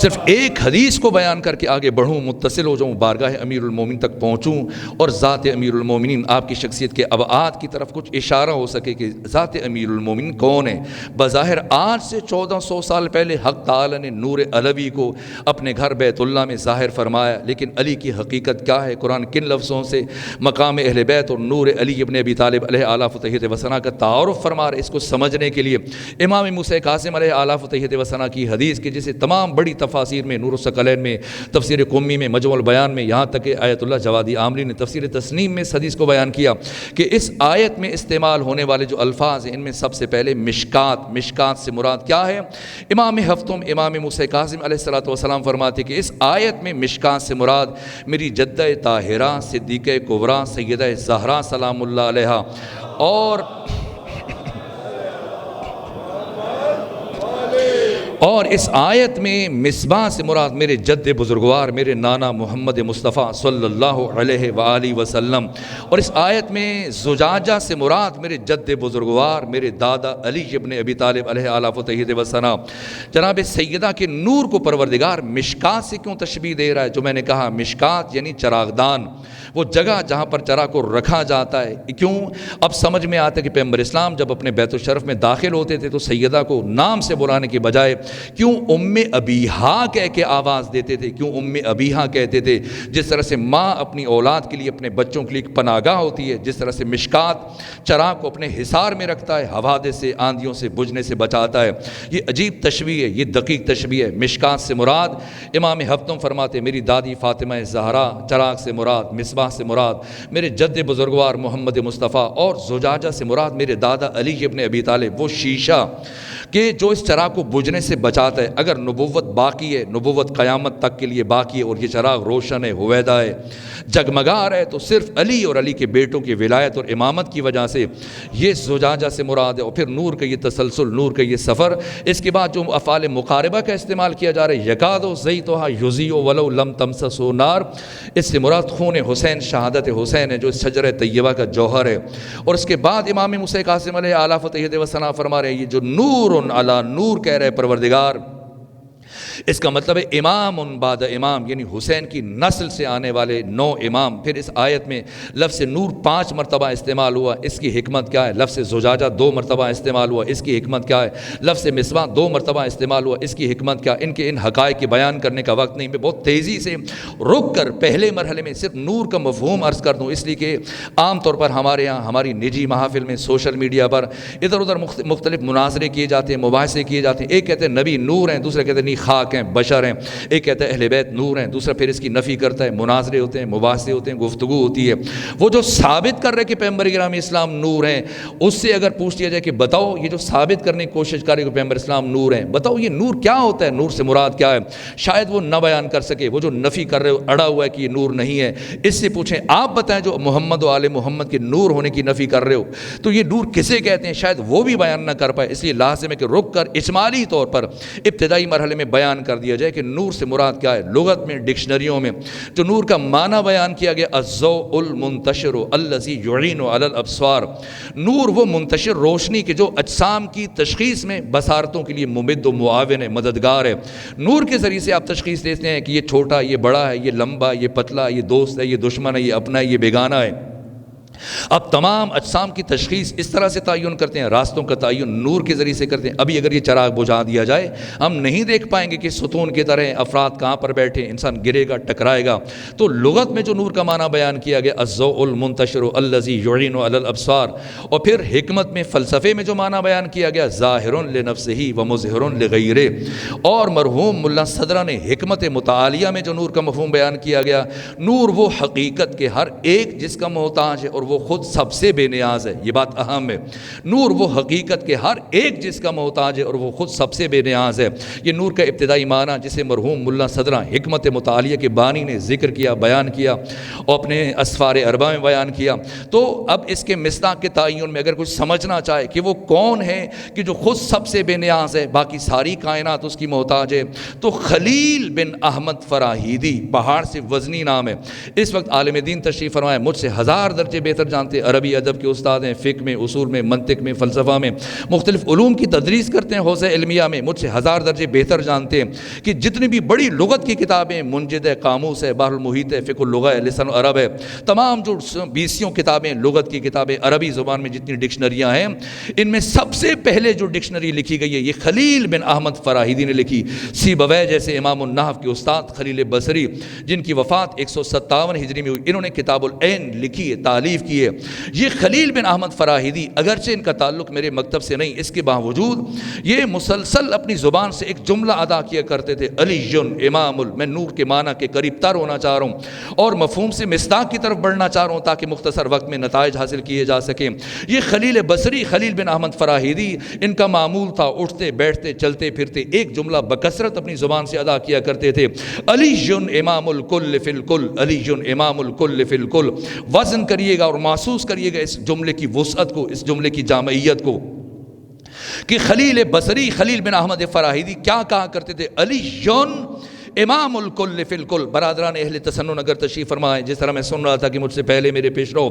صرف ایک حدیث کو بیان کر کے آگے بڑھوں، متصل ہو جاؤں، بارگاہ امیر المومنین تک پہنچوں، اور ذات امیر المومنین، آپ کی شخصیت کے ابعاد کی طرف کچھ اشارہ ہو سکے کہ ذات امیر المومنین کون ہے۔ بظاہر آج سے 1400 سال پہلے حق تعالی نے نور علوی کو اپنے گھر بیت اللہ میں ظاہر فرمایا، لیکن علی کی حقیقت کیا ہے؟ قرآن کن لفظوں سے مقام اہل بیت اور نور علی ابن ابی طالب علیہ آلاف و تحیت و ثنا کا تعارف فرما رہے۔ اس کو سمجھنے کے لیے امام موسیٰ کاظم علیہ آلاف و تحیت و ثنا کی حدیث کے جسے تمام بڑی تفاسیر میں، نور الثقلین میں، تفسیر قمی میں، مجموع البیان میں، یہاں تک کہ آیت اللہ جوادی عامری نے تفسیر تسنیم میں اس حدیث کو بیان کیا کہ اس آیت میں استعمال ہونے والے جو الفاظ ہیں ان میں سب سے پہلے مشکات، مشکات سے مراد کیا ہے؟ امام ہفتم امام موسیٰ کاظم علیہ السلام فرماتے کہ اس آیت میں مشکات سے مراد میری جدہ طاہرہ صدیقہ کبریٰ سیدہ زہرا سلام اللہ علیہا اور اس آیت میں مصباح سے مراد میرے جد بزرگوار میرے نانا محمد مصطفیٰ صلی اللہ علیہ وآلہ وسلم، اور اس آیت میں زجاجہ سے مراد میرے جد بزرگوار میرے دادا علی ابن ابی طالب علیہ آلاف و تحید وسنا۔ جناب سیدہ کے نور کو پروردگار مشکات سے کیوں تشبیہ دے رہا ہے؟ جو میں نے کہا مشکات یعنی چراغدان، وہ جگہ جہاں پر چراغ کو رکھا جاتا ہے۔ کیوں؟ اب سمجھ میں آتا ہے کہ پیغمبر اسلام جب اپنے بیت الشرف میں داخل ہوتے تھے تو سیدہ کو نام سے بلانے کے بجائے کیوں ام ابیہا کہہ کے آواز دیتے تھے؟ کیوں ام ابیہا کہتے تھے؟ جس طرح سے ماں اپنی اولاد کے لیے، اپنے بچوں کے لیے ایک پناہگاہ ہوتی ہے، جس طرح سے مشکات چراغ کو اپنے حصار میں رکھتا ہے، حوادث سے، آندھیوں سے بجھنے سے بچاتا ہے۔ یہ عجیب تشبیہ ہے، یہ دقیق تشبیہ ہے۔ مشکات سے مراد امام ہفتم فرماتے میری دادی فاطمہ زہرا، چراغ سے مراد مصباح سے مراد میرے جد بزرگوار محمد مصطفیٰ، اور زجاجہ سے مراد میرے دادا علی ابن ابی طالب، وہ شیشہ کہ جو اس چراغ کو بجھنے سے بچاتا ہے۔ اگر نبوت باقی ہے، نبوت قیامت تک کے لیے باقی ہے، اور یہ چراغ روشن ہے، ہویدہ ہے، جگمگا رہا ہے، تو صرف علی اور علی کے بیٹوں کی ولایت اور امامت کی وجہ سے یہ زجاجہ سے مراد ہے۔ اور پھر نور کا یہ تسلسل، نور کا یہ سفر۔ اس کے بعد جو افعال مقاربہ کا استعمال کیا جا رہا ہے، یکادو زیتھا یضیء ولو لم تمسسہ نار، اس سے مراد خون حسین، شہادت حسین ہے، جو اس شجرہ طیبہ کا جوہر ہے۔ اور اس کے بعد امام موسیٰ کاظم علیہ آلاف و تحید وسنا فرما رہے ہیں یہ جو نور علی نور کہہ رہے پروردگار، اس کا مطلب ہے امام بعد امام، یعنی حسین کی نسل سے آنے والے 9 امام۔ پھر اس آیت میں لفظ نور 5 مرتبہ استعمال ہوا، اس کی حکمت کیا ہے؟ لفظ زجاجہ 2 مرتبہ استعمال ہوا، اس کی حکمت کیا ہے؟ لفظ مصباح 2 مرتبہ استعمال ہوا، اس کی حکمت کیا؟ ان حقائق کے بیان کرنے کا وقت نہیں، میں بہت تیزی سے رک کر پہلے مرحلے میں صرف نور کا مفہوم عرض کر دوں، اس لیے کہ عام طور پر ہمارے یہاں ہماری نجی محافل میں، سوشل میڈیا پر ادھر ادھر مختلف مناظرے کیے جاتے ہیں، مباحثے کیے جاتے ہیں۔ ایک کہتے ہیں نبی نور ہیں، دوسرے کہتے ہیں نہیں خاک ہیں، بشر ہیں۔ ایک کہتا ہے اہل بیت نور ہیں، دوسرا پھر اس کی نفی کرتا ہے۔ مناظرے ہوتے ہیں، مباحثے ہوتے ہیں، گفتگو ہوتی ہے۔ وہ جو ثابت کر رہے کہ پیغمبر اکرام اسلام نور ہیں، اس سے اگر پوچھ لیا جائے کہ بتاؤ یہ جو ثابت کرنے کی کوشش کر رہے کہ پیغمبر اسلام نور ہیں، بتاؤ یہ نور کیا ہوتا ہے، نور سے مراد کیا ہے؟ شاید وہ نہ بیان کر سکے۔ وہ جو نفی کر رہے ہو، اڑا ہوا ہے کہ یہ نور نہیں ہے، اس سے پوچھیں آپ بتائیں جو محمد و آل محمد کے نور ہونے کی نفی کر رہے ہو، تو یہ نور کسے کہتے ہیں؟ شاید وہ بھی بیان نہ کر پائے۔ اس لیے لازم ہے کہ رک کر اجمالی طور پر ابتدائی مرحلے میں بیان کر دیا جائے کہ نور سے مراد کیا ہے۔ لغت میں، ڈکشنریوں میں جو نور کا معنی بیان کیا گیا، الضوء المنتشر الذی یعین علی الابصار، نور وہ منتشر روشنی کے جو اجسام کی تشخیص میں بصارتوں کے لیے ممد و معاون ہے، مددگار ہے۔ نور کے ذریعے سے آپ تشخیص دیتے ہیں کہ یہ چھوٹا، یہ بڑا ہے، یہ لمبا، یہ پتلا، یہ دوست ہے، یہ دشمن ہے، یہ اپنا ہے، یہ بیگانہ ہے۔ اب تمام اجسام کی تشخیص اس طرح سے تعین کرتے ہیں، راستوں کا تعین نور کے ذریعے سے کرتے ہیں۔ ابھی اگر یہ چراغ بجھا دیا جائے، ہم نہیں دیکھ پائیں گے کہ ستون کی طرح افراد کہاں پر بیٹھے، انسان گرے گا، ٹکرائے گا۔ تو لغت میں جو نور کا معنی بیان کیا گیا، الضوء المنتشر الذی یعین علی الابصار، اور پھر حکمت میں، فلسفے میں جو معنی بیان کیا گیا، ظاہر لنفسہ و مظہر لغیرہ، اور مرحوم ملا صدرہ نے حکمت متعالیہ میں جو نور کا مفہوم بیان کیا گیا، نور وہ حقیقت کے ہر ایک جس کا محتاج ہے اور وہ خود سب سے بے نیاز ہے۔ یہ بات اہم ہے۔ نور وہ حقیقت کے ہر ایک جس کا محتاج ہے اور وہ خود سب سے بے نیاز ہے۔ یہ نور کا ابتدائی معنی جسے مرحوم ملا صدرہ حکمت متعالیہ کے بانی نے ذکر کیا، بیان کیا اور اپنے اسفار اربع میں بیان کیا۔ تو اب اس کے مصداق کے تعین میں اگر کچھ سمجھنا چاہے کہ وہ کون ہے کہ جو خود سب سے بے نیاز ہے، باقی ساری کائنات اس کی محتاج ہے، تو خلیل بن احمد فراہیدی، پہاڑ سے وزنی نام ہے، اس وقت عالم دین تشریف فرمائے، مجھ سے 1000 درجے بہتر جانتے، عربی ادب کے استاد ہیں، فقہ میں، اصول میں، منطق میں، فلسفہ میں، مختلف علوم کی تدریس کرتے ہیں، حوزہ علمیہ میں مجھ سے 1000 درجے بہتر جانتے ہیں کہ جتنی بھی بڑی لغت کی کتابیں، منجد ہے، قاموس ہے، بحر المحیط ہے، فقہ اللغہ ہے، لسان عرب ہے، تمام جو 20 کتابیں، لغت کی کتابیں، عربی زبان میں جتنی ڈکشنریاں ہیں، ان میں سب سے پہلے جو ڈکشنری لکھی گئی ہے یہ خلیل بن احمد فراہیدی نے لکھی۔ سیبویہ جیسے امام النحو کے استاد خلیل بصری، جن کی وفات 157 ہجری میں ہوئی، انہوں نے کتاب العین لکھی ہے، تالیف کی ہے۔ یہ خلیل بن احمد فراہیدی اگرچہ ان کا تعلق میرے مکتب سے نہیں، اس کے باوجود یہ مسلسل اپنی زبان سے ایک جملہ ادا کیا کرتے تھے، علی امام میں نور کے معنی کے قریب تر ہونا چاہ رہا ہوں اور مفہوم سے مصداق کی طرف بڑھنا چاہ رہا ہوں تاکہ مختصر وقت میں نتائج حاصل کیے جا سکیں۔ یہ خلیل بصری خلیل بن احمد فراہیدی ان کا معمول تھا، اٹھتے بیٹھتے چلتے پھرتے ایک جملہ بکثرت اپنی زبان سے ادا کیا کرتے تھے، علی امام الکل فی الکل، علی امام الکل فی الکل۔ وزن کریے گا اور محسوس کریے گا اس جملے کی وسعت کو، اس جملے کی جامعیت کو، کہ خلیل بصری خلیل بن احمد فراہیدی کیا کہا کرتے تھے، علی امام الکل فی الکل۔ برادران اہل تسنن اگر تشریف فرمائیں، جس طرح میں سن رہا تھا کہ مجھ سے پہلے میرے پیش رو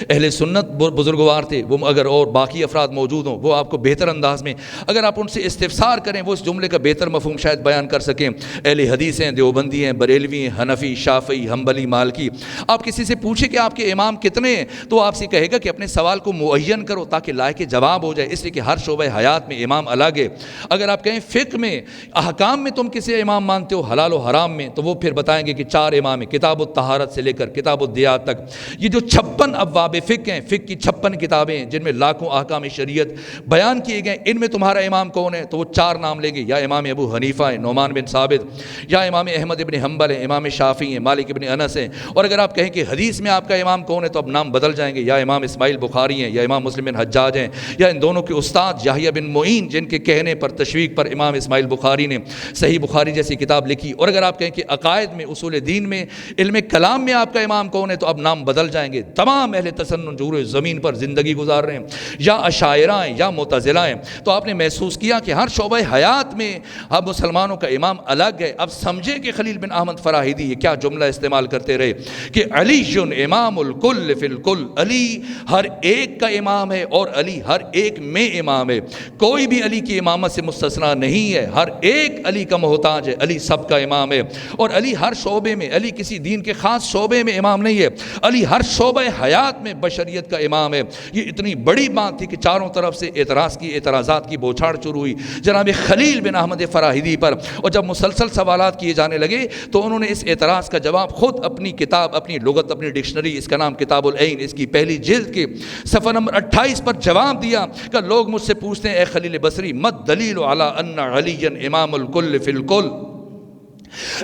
اہل سنت بزرگوار تھے، وہ اگر اور باقی افراد موجود ہوں وہ آپ کو بہتر انداز میں اگر آپ ان سے استفسار کریں وہ اس جملے کا بہتر مفہوم شاید بیان کر سکیں۔ اہل حدیث ہیں، دیوبندی ہیں، بریلوی ہیں، حنفی، شافعی، حنبلی، مالکی، آپ کسی سے پوچھیں کہ آپ کے امام کتنے ہیں تو آپ سے کہے گا کہ اپنے سوال کو معین کرو تاکہ لائق جواب ہو جائے، اس لیے کہ ہر شعبہ حیات میں امام الگ ہے۔ اگر آپ کہیں فقہ میں احکام میں تم کسی امام مانتے ہو، حلال و حرام میں، تو وہ پھر بتائیں گے کہ 4 امام ہیں، کتاب الطہارت سے لے کر کتاب الدیات تک۔ یہ جو 56 ابواب فقہ ہیں، فقہ کی 56 کتابیں ہیں جن میں لاکھوں احکام شریعت بیان کیے گئے، ان میں تمہارا امام کون ہے تو وہ 4 نام لیں گے، یا امام ابو حنیفہ ہے نعمان بن ثابت، یا امام احمد ابن حنبل ہے، امام شافعی ہیں، مالک ابن انس ہیں۔ اور اگر آپ کہیں کہ حدیث میں آپ کا امام کون ہے تو اب نام بدل جائیں گے، یا امام اسماعیل بخاری ہیں، یا امام مسلم بن حجاج ہیں، یا ان دونوں کے استاد یحییٰ بن معین جن کے کہنے پر تشویق پر امام اسماعیل بخاری نے صحیح بخاری جیسی کتاب لکھی۔ اور اگر آپ کہیں کہ عقائد میں، اصول دین میں، علم کلام میں آپ کا امام کون ہے تو اب نام بدل جائیں گے۔ تمام اہل تسنن جو زمین پر زندگی گزار رہے ہیں، یا اشاعرہ ہیں یا معتزلہ ہیں، تو آپ نے محسوس کیا کہ ہر شعبہ حیات میں اب مسلمانوں کا امام الگ ہے۔ اب سمجھے کہ خلیل بن احمد فراہیدی یہ کیا جملہ استعمال کرتے رہے کہ علی امام الکل فی الکل، علی ہر ایک کا امام ہے اور علی ہر ایک میں امام ہے، کوئی بھی علی کی امامت سے مستثنا نہیں ہے، ہر ایک علی کا محتاج ہے، علی سب کا امام ہے۔ اور علی ہر شعبے میں، علی کسی دین کے خاص شعبے میں امام نہیں ہے، علی ہر شعبہ حیات میں بشریت کا امام ہے۔ یہ اتنی بڑی بات تھی کہ چاروں طرف سے اعتراضات کی بوچھاڑ شروع ہوئی جناب خلیل بن احمد فراہیدی پر، اور جب مسلسل سوالات کیے جانے لگے تو انہوں نے اس اعتراض کا جواب خود اپنی کتاب، اپنی لغت، اپنی ڈکشنری، اس کا نام کتاب العین، اس کی پہلی جلد کے صفحہ نمبر 28 پر جواب دیا کہ لوگ مجھ سے پوچھتے ہیں اے خلیل بصری مت دلیل علی ان علی امام الکل فی الکل،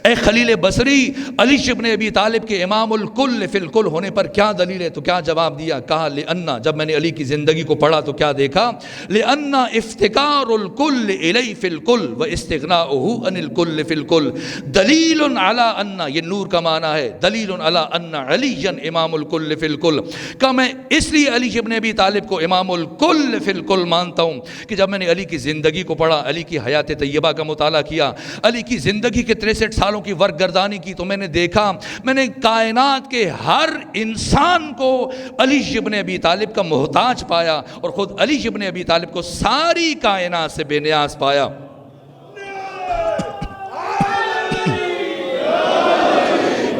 اے خلیل بصری علی ابن ابی طالب کے امام الکل فی الکل ہونے پر کیا دلیل ہے؟ تو کیا جواب دیا؟ کہا لأن، جب میں نے علی کی زندگی کو پڑھا تو کیا دیکھا، لأن افتقار الکل الی فی الکل و استغناؤہ عن الکل فی الکل دلیل علی ان، یہ نور کا معنی ہے، دلیل علی ان علی امام الکل فی الکل، کہ میں اس لیے علی ابن ابی طالب کو امام الکل فی الکل مانتا ہوں کہ جب میں نے علی کی زندگی کو پڑھا، علی کی حیات طیبہ کا مطالعہ کیا، علی کی زندگی کے 63 سالوں کی ورق گردانی کی، تو میں نے دیکھا، میں نے کائنات کے ہر انسان کو علی ابن ابی طالب کا محتاج پایا اور خود علی ابن ابی طالب کو ساری کائنات سے بے نیاز پایا۔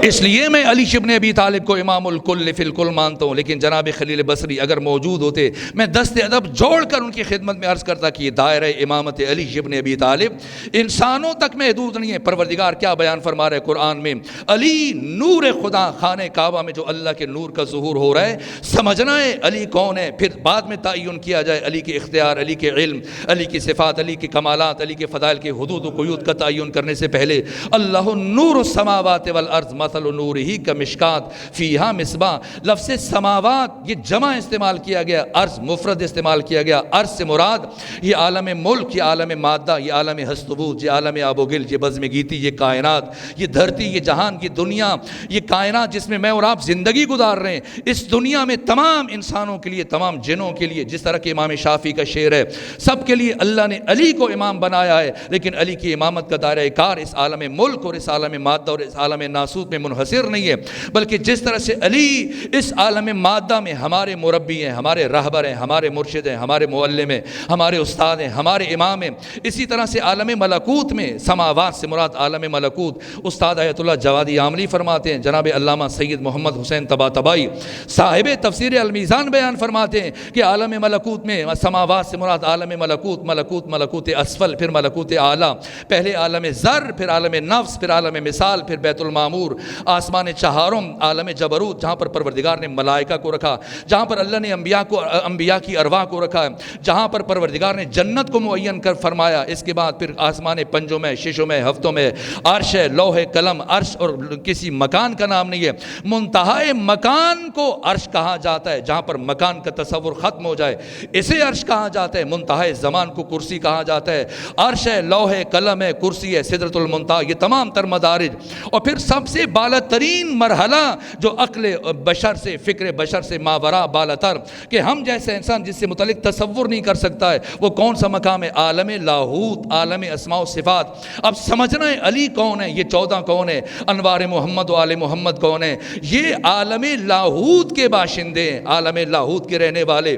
اس لیے میں علی ابن ابی طالب کو امام الکل فی الکل مانتا ہوں۔ لیکن جناب خلیل بصری اگر موجود ہوتے میں دست ادب جوڑ کر ان کی خدمت میں عرض کرتا کہ یہ دائرہ امامت علی ابن ابی طالب انسانوں تک محدود نہیں ہے۔ پروردگار کیا بیان فرما رہے قرآن میں، علی نور خدا، خانہ کعبہ میں جو اللہ کے نور کا ظہور ہو رہا ہے، سمجھنا ہے علی کون ہے، پھر بعد میں تعین کیا جائے علی کے اختیار، علی کے علم، علی کی صفات، علی کے کمالات، علی کے فضائل کے حدود و قیود کا تعین کرنے سے پہلے اللہ نور السماوات والارض مثل نورہ کمشکات فیہا مصباح، لفظ سماوات یہ جمع استعمال کیا گیا، ارض مفرد استعمال کیا گیا۔ ارض سے مراد یہ عالم ملک، یہ عالم مادہ، یہ عالم ہست و بود، یہ عالم آب و گل، یہ بزم گیتی، یہ کائنات، یہ دھرتی، یہ جہان، یہ دنیا، یہ کائنات جس میں میں اور آپ زندگی گزار رہے ہیں، اس دنیا میں تمام انسانوں کے لیے، تمام جنوں کے لیے، جس طرح کہ امام شافعی کا شعر ہے، سب کے لیے اللہ نے علی کو امام بنایا ہے۔ لیکن علی کی امامت کا دائرہ کار اس عالم ملک اور اس عالم مادہ اور اس عالم ناسوت میں منحصر نہیں ہے، بلکہ جس طرح سے علی اس عالم مادہ میں ہمارے مربی ہیں، ہمارے رہبر ہیں، ہمارے مرشد ہیں، ہمارے معلم ہیں، ہمارے استاد ہیں، ہمارے امام ہیں، اسی طرح سے عالم ملکوت میں، سماوات سے مراد عالم ملکوت، استاد آیت اللہ جوادی عاملی فرماتے ہیں، جناب علامہ سید محمد حسین طباطبائی صاحب تفسیر المیزان بیان فرماتے ہیں کہ عالم ملکوت میں سماوات سے مراد عالم ملکوت، ملکوت اسفل، پھر ملکوت اعلیٰ، پہلے عالم ذر، پھر عالم نفس، پھر عالم مثال، پھر بیت المعمور، آسمان چہاروں عالم جبروت جہاں پر پروردگار نے ملائکہ کو رکھا، جہاں پر اللہ نے انبیاء کی ارواح کو رکھا، جہاں پر پروردگار نے جنت کو معین کر فرمایا، اس کے بعد پھر آسمان پنجوں میں، ششوں میں، ہفتوں میں عرش ہے، لوح قلم، عرش اور کسی مکان کا نام نہیں ہے، منتہائے مکان کو عرش کہا جاتا ہے، جہاں پر مکان کا تصور ختم ہو جائے اسے عرش کہا جاتا ہے، منتہائے زمان کو کرسی کہا جاتا ہے، عرش ہے، لوح قلم ہے، کرسی ہے، سدرۃ المنتہا، یہ تمام تر مدارج، اور پھر سب سے بالا ترین مرحلہ جو عقل بشر سے، فکر بشر سے ماورا بالا تر، کہ ہم جیسے انسان جس سے متعلق تصور نہیں کر سکتا ہے، وہ کون سا مقام ہے؟ عالم لاہوت، عالم اسماء و صفات۔ اب سمجھنا ہے علی کون ہے، یہ 14 کون ہے، انوار محمد و آل محمد کون ہے، یہ عالم لاہوت کے باشندے ہیں، عالم لاہوت کے رہنے والے،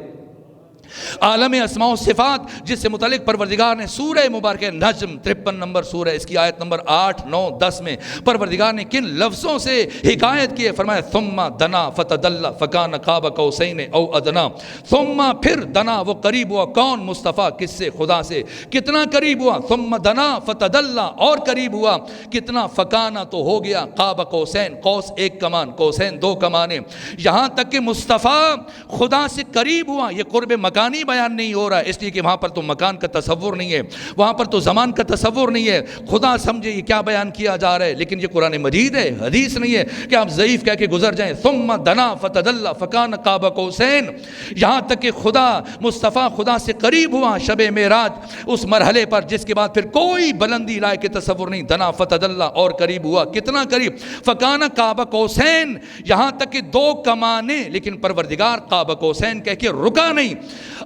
عالم اسماء و صفات جس سے متعلق پروردگار نے سورہ مبارکہ نجم 53 نمبر سورہ، اس کی آیت نمبر 8، 9، 10 میں پروردگار نے کن لفظوں سے حکایت کی ہے؟ فرمایا ثم دنا فتدلى فکان قاب قوسین او ادنا، ثم پھر دنا وہ قریب ہوا، کون؟ مصطفیٰ، کس سے؟ خدا سے، کتنا قریب ہوا؟ ثم دنا فتدلى اور قریب ہوا، کتنا؟ فکانا تو ہو گیا، قاب قوسین، قوس ایک کمان، قوسین دو کمانیں، یہاں تک کہ مصطفیٰ خدا سے قریب ہوا، یہ قرب مکانی بیان نہیں ہو رہا ہے، اس لیے کہ وہاں پر تو مکان کا تصور نہیں ہے، وہاں پر تو زمان کا تصور نہیں ہے، خدا سمجھے یہ کیا بیان کیا جا رہا ہے، لیکن یہ قرآن مجید ہے، حدیث نہیں ہے کہ آپ ضعیف کہہ کے گزر جائیں۔ ثم دنا فتدلى فکان قاب قوسین، یہاں تک کہ خدا مصطفیٰ خدا سے قریب ہوا شب معراج اس مرحلے پر جس کے بعد پھر کوئی بلندی لائق کے تصور نہیں، دنا فتدلى اور قریب ہوا، کتنا قریب؟ فکان قاب قوسین، یہاں تک کہ دو کمانیں، لیکن پروردگار قاب قوسین کہہ کے رکا نہیں۔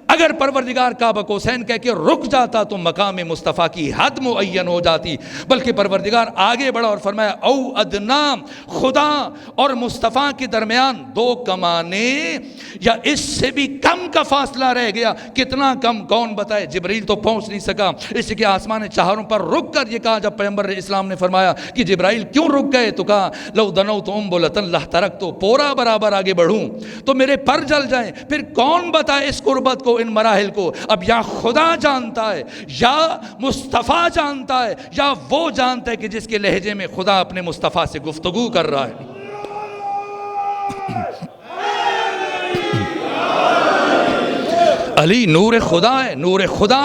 اگر پروردگار قاب قوسین کہہ کے رک جاتا تو مقام مصطفیٰ کی حد معین ہو جاتی، بلکہ پروردگار آگے بڑھا اور فرمایا او ادنا، خدا اور مصطفیٰ کے درمیان دو کمانیں یا اس سے بھی کم کا فاصلہ رہ گیا، کتنا کم؟ کون بتائے؟ جبرائیل تو پہنچ نہیں سکا، اس لیے کہ آسمان چہاروں پر رک کر یہ کہا جب پیغمبر اسلام نے فرمایا کہ جبرائیل کیوں رک گئے، تو کہا لو دنوت انبلۃ لترکت، پورا برابر آگے بڑھوں تو میرے پر جل جائیں، پھر کون بتائے اس قربت کو، ان مراحل کو؟ اب یا خدا جانتا ہے، یا مصطفیٰ جانتا ہے، یا وہ جانتا ہے کہ جس کے لہجے میں خدا اپنے مصطفیٰ سے گفتگو کر رہا ہے۔ علی نور خدا ہے، نور خدا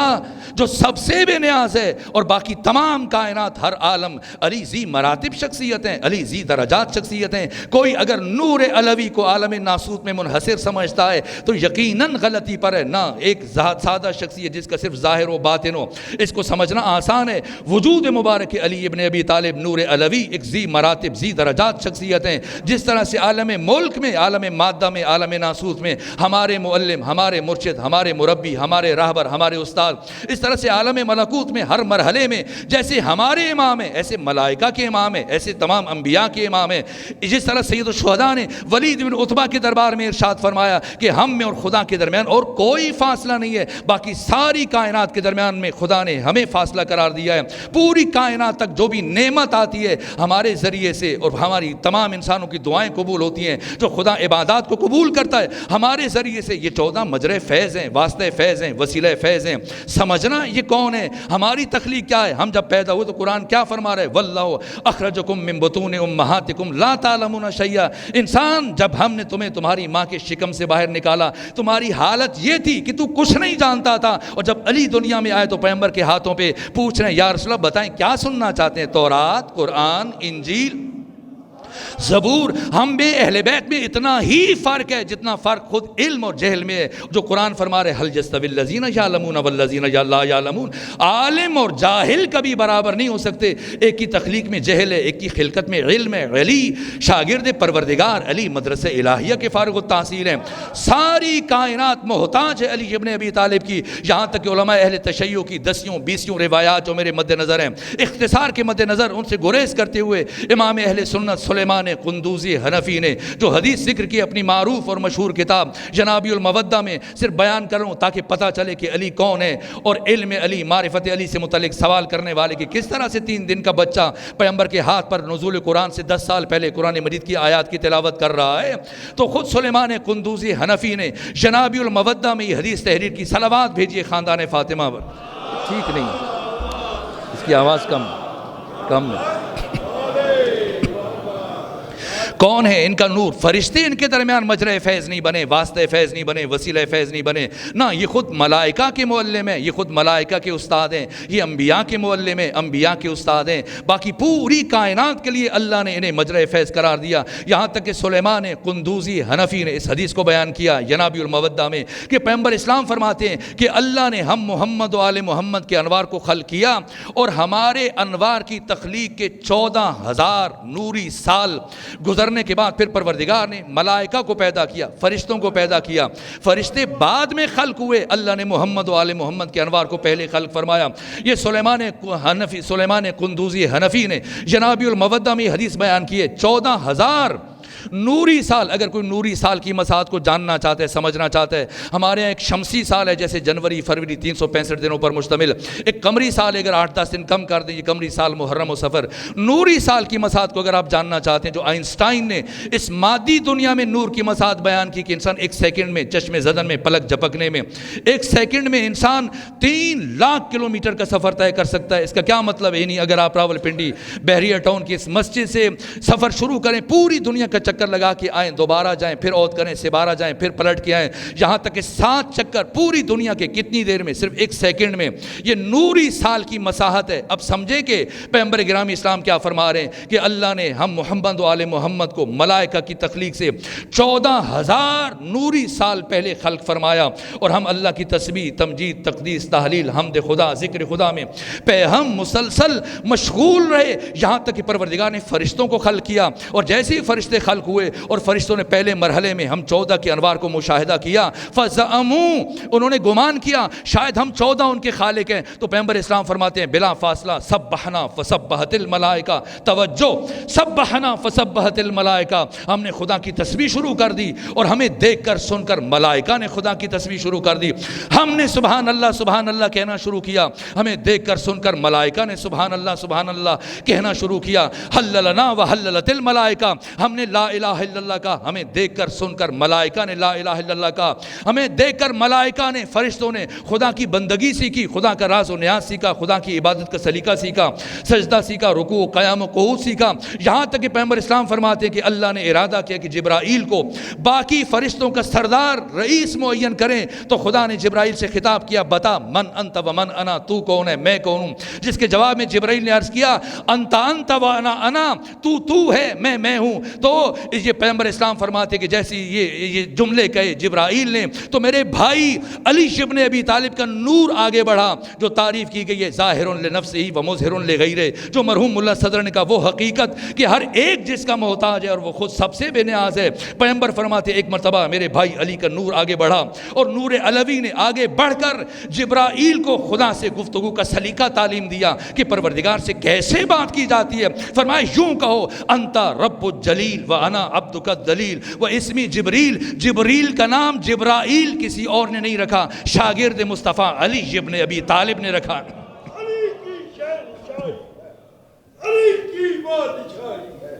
جو سب سے بے نیاز ہے، اور باقی تمام کائنات، ہر عالم، علی ذی مراتب شخصیت ہیں، علی ذی درجات شخصیت ہیں۔ کوئی اگر نور علوی کو عالم ناسوت میں منحصر سمجھتا ہے تو یقیناً غلطی پر ہے، نہ ایک سادہ شخصیت جس کا صرف ظاہر و باطن ہو، اس کو سمجھنا آسان ہے۔ وجود مبارک علی ابن ابی طالب نور علوی ایک ذی مراتب، ذی درجات شخصیت ہیں، جس طرح سے عالم ملک میں، عالم مادہ میں، عالم ناسوت میں ہمارے معلم، ہمارے مرشد، ہمارے مربی، ہمارے راہبر، ہمارے استاد، اس طرح سے عالم ملکوت میں ہر مرحلے میں جیسے ہمارے امام ہیں، ایسے ملائکہ کے امام ہیں، ایسے تمام انبیاء کے امام ہیں۔ جس طرح سید الشہداء نے ولید بن عتبہ کے دربار میں ارشاد فرمایا کہ ہم میں اور خدا کے درمیان اور کوئی فاصلہ نہیں ہے، باقی ساری کائنات کے درمیان میں خدا نے ہمیں فاصلہ قرار دیا ہے۔ پوری کائنات تک جو بھی نعمت آتی ہے ہمارے ذریعے سے، اور ہماری تمام انسانوں کی دعائیں قبول ہوتی ہیں، جو خدا عبادات کو قبول کرتا ہے ہمارے ذریعے سے، یہ 14 مجرے فیض ہیں، واسطے فیض ہیں، وسیلہ فیض ہیں۔ سمجھنا یہ کون ہے، ہماری تخلیق کیا ہے، ہم جب پیدا ہوئے تو قرآن کیا فرما رہا ہے؟ واللہ اخرجکم من بطون امہاتکم لا تعلمون شیئا، انسان جب ہم نے تمہیں تمہاری ماں کے شکم سے باہر نکالا تمہاری حالت یہ تھی کہ تو کچھ نہیں جانتا تھا، اور جب علی دنیا میں آئے تو پیغمبر کے ہاتھوں پہ پوچھ رہے ہیں یا رسول اللہ بتائیں کیا سننا چاہتے ہیں؟ تورات، قرآن، انجیل، زبور۔ ہم بے اہل بیت میں اتنا ہی فرق ہے جتنا فرق خود علم اور جہل میں ہے، جو قرآن فرما رہے حل یستوی الذین یعلمون والذین لا یعلمون، عالم اور جاہل کبھی برابر نہیں ہو سکتے۔ ایک کی تخلیق میں جہل ہے، ایک کی خلقت میں علم ہے۔ علی شاگرد پروردگار، علی مدرسہ الہیہ کے فارغ التحصیل ہیں، ساری کائنات محتاج ہے علی ابن ابی طالب کی، یہاں تک کہ علماء اہل تشیع کی 10-20 روایات جو میرے مد نظر ہیں، اختصار کے مد نظر ان سے گریز کرتے ہوئے امام اہل سنت سلیمان قندوزی حنفی نے جو حدیث ذکر کی اپنی معروف اور مشہور کتاب جنابی المودہ میں، صرف بیان کر رہا ہوں تاکہ پتہ چلے کہ علی کون ہے، اور علم علی، معرفت علی سے متعلق سوال کرنے والے کہ کس طرح سے 3 دن کا بچہ پیغمبر کے ہاتھ پر نزول قرآن سے 10 سال پہلے قرآن مجید کی آیات کی تلاوت کر رہا ہے۔ تو خود سلیمان قندوزی حنفی نے جنابی المودہ میں یہ حدیث تحریر کی، صلوات بھیجیے خاندان فاطمہ پر۔ ٹھیک نہیں، اس کی آواز کم ہے۔ کون ہے ان کا نور؟ فرشتے ان کے درمیان مجرے فیض نہیں بنے، واسطے فیض نہیں بنے، وسیلہ فیض نہیں بنے، نہ یہ خود ملائکہ کے معلم ہیں، یہ خود ملائکہ کے استاد ہیں، یہ انبیاء کے معلم ہیں، انبیاء کے استاد ہیں، باقی پوری کائنات کے لیے اللہ نے انہیں مجرے فیض قرار دیا۔ یہاں تک کہ سلیمان قندوزی حنفی نے اس حدیث کو بیان کیا ینابیع المودہ میں کہ پیغمبر اسلام فرماتے ہیں کہ اللہ نے ہم محمد و آل محمد کے انوار کو خلق کیا اور ہمارے انوار کی تخلیق کے 14,000 نوری سال گزرنے کے بعد پھر پروردگار نے ملائکہ کو پیدا کیا، فرشتوں کو پیدا کیا۔ فرشتے بعد میں خلق ہوئے، اللہ نے محمد و آل محمد کے انوار کو پہلے خلق فرمایا۔ یہ سلیمان قندوزی حنفی نے ینابیع المودہ میں حدیث بیان کی ہے۔ 14,000 نوری سال، اگر کوئی نوری سال کی مساحت کو جاننا چاہتا ہے، سمجھنا چاہتا ہے، ہمارے یہاں ایک شمسی سال ہے جیسے جنوری فروری 365 دنوں پر مشتمل، ایک قمری سال اگر 8-10 دن کم کر دیں یہ قمری سال محرم و سفر۔ نوری سال کی مساحت کو اگر آپ جاننا چاہتے ہیں، جو آئنسٹائن نے اس مادی دنیا میں نور کی مساحت بیان کی کہ انسان 1 سیکنڈ میں چشم زدن میں پلک جھپکنے میں 1 سیکنڈ میں انسان 3 لاکھ کلومیٹر کا سفر طے کر سکتا ہے۔ اس کا کیا مطلب ہے؟ نہیں، اگر آپ راولپنڈی بحریہ ٹاؤن کی اس مسجد سے سفر شروع کریں، پوری دنیا کا چکر لگا کے آئیں، دوبارہ جائیں، پھر عود کریں، سبارہ جائیں، پھر پلٹ کے آئیں، یہاں تک کہ 7 چکر پوری دنیا کے کتنی دیر میں؟ صرف 1 سیکنڈ میں۔ یہ نوری سال کی مساحت ہے۔ اب سمجھے کہ پیغمبر گرامی اسلام کیا فرما رہے ہیں کہ اللہ نے ہم محمد و آل محمد کو ملائکہ کی تخلیق سے 14,000 نوری سال پہلے خلق فرمایا، اور ہم اللہ کی تسبیح، تمجید، تقدیس، تحلیل، حمد خدا، ذکر خدا میں ہم مسلسل مشغول رہے، یہاں تک کہ پروردگار نے فرشتوں کو خلق کیا، اور جیسے ہی فرشتے خلق ہوئے اور فرشتوں نے پہلے مرحلے میں ہم 14 کے انوار کو مشاہدہ کیا، فَزَعَمُوا، انہوں نے گمان کیا شاید ہم 14 ان کے خالق ہیں، تو پیغمبر اسلام فرماتے ہیں بلا فاصلہ سبحنا فسبحت الملائکہ، توجہ، سبحنا فسبحت الملائکہ، ہم نے خدا کی تسبیح شروع کر دی اور ہمیں دیکھ کر سن کر ملائکہ نے خدا کی تسبیح شروع کر دی۔ ہم نے سبحان اللہ کہنا شروع کیا، ہمیں دیکھ کر سن کر ملائکہ نے سبحان اللہ کہنا شروع کیا۔ حللنا وحللت الملائکہ، ہم نے لا الہ الا اللہ کا، ہمیں دیکھ کر سن کر ملائکہ نے لا الہ الا اللہ کا، ہمیں دیکھ کر ملائکہ نے، فرشتوں نے خدا کی بندگی سیکھی، خدا کا راز و نیاز سیکھا، خدا کی عبادت کا سلیقہ سیکھا، سجدہ سیکھا، رکوع، قیام و قعود سیکھا، یہاں تک کہ پیغمبر اسلام فرماتے ہیں کہ اللہ نے ارادہ کیا کہ جبرائیل کو باقی فرشتوں کا سردار، رئیس معین کریں، تو خدا نے جبرائیل سے خطاب کیا، بتا من انت و من انا، تو کون ہے، میں کون ہوں؟ جس کے جواب میں جبرائیل نے عرض کیا انت و انا، تو ہے، میں ہوں۔ تو یہ پیغمبر اسلام فرماتے کہ جیسی یہ جملے کہے جبرائیل نے تو میرے بھائی علی ابن ابی طالب کا نور آگے بڑھا، جو تعریف کی گئی ہے ظاہر لنفسہ و مظہر لغیرہ، جو مرحوم ملا صدر نے کہا وہ حقیقت کہ ہر ایک جس کا محتاج ہے اور وہ خود سب سے بے نیاز ہے۔ پیغمبر فرماتے ایک مرتبہ میرے بھائی علی کا نور آگے بڑھا اور نور علوی نے آگے بڑھ کر جبرائیل کو خدا سے گفتگو کا سلیقہ تعلیم دیا کہ پروردگار سے کیسے بات کی جاتی ہے۔ فرمایا یوں کہو انت رب الجلیل و انا عبدک الدلیل و اسمی جبریل، جبریل کا نام جبرائیل کسی اور نے نہیں رکھا، شاگرد مصطفیٰ علی ابن ابی طالب نے رکھا۔ علی کی شہنشاہی ہے، علی کی بادشاہی ہے،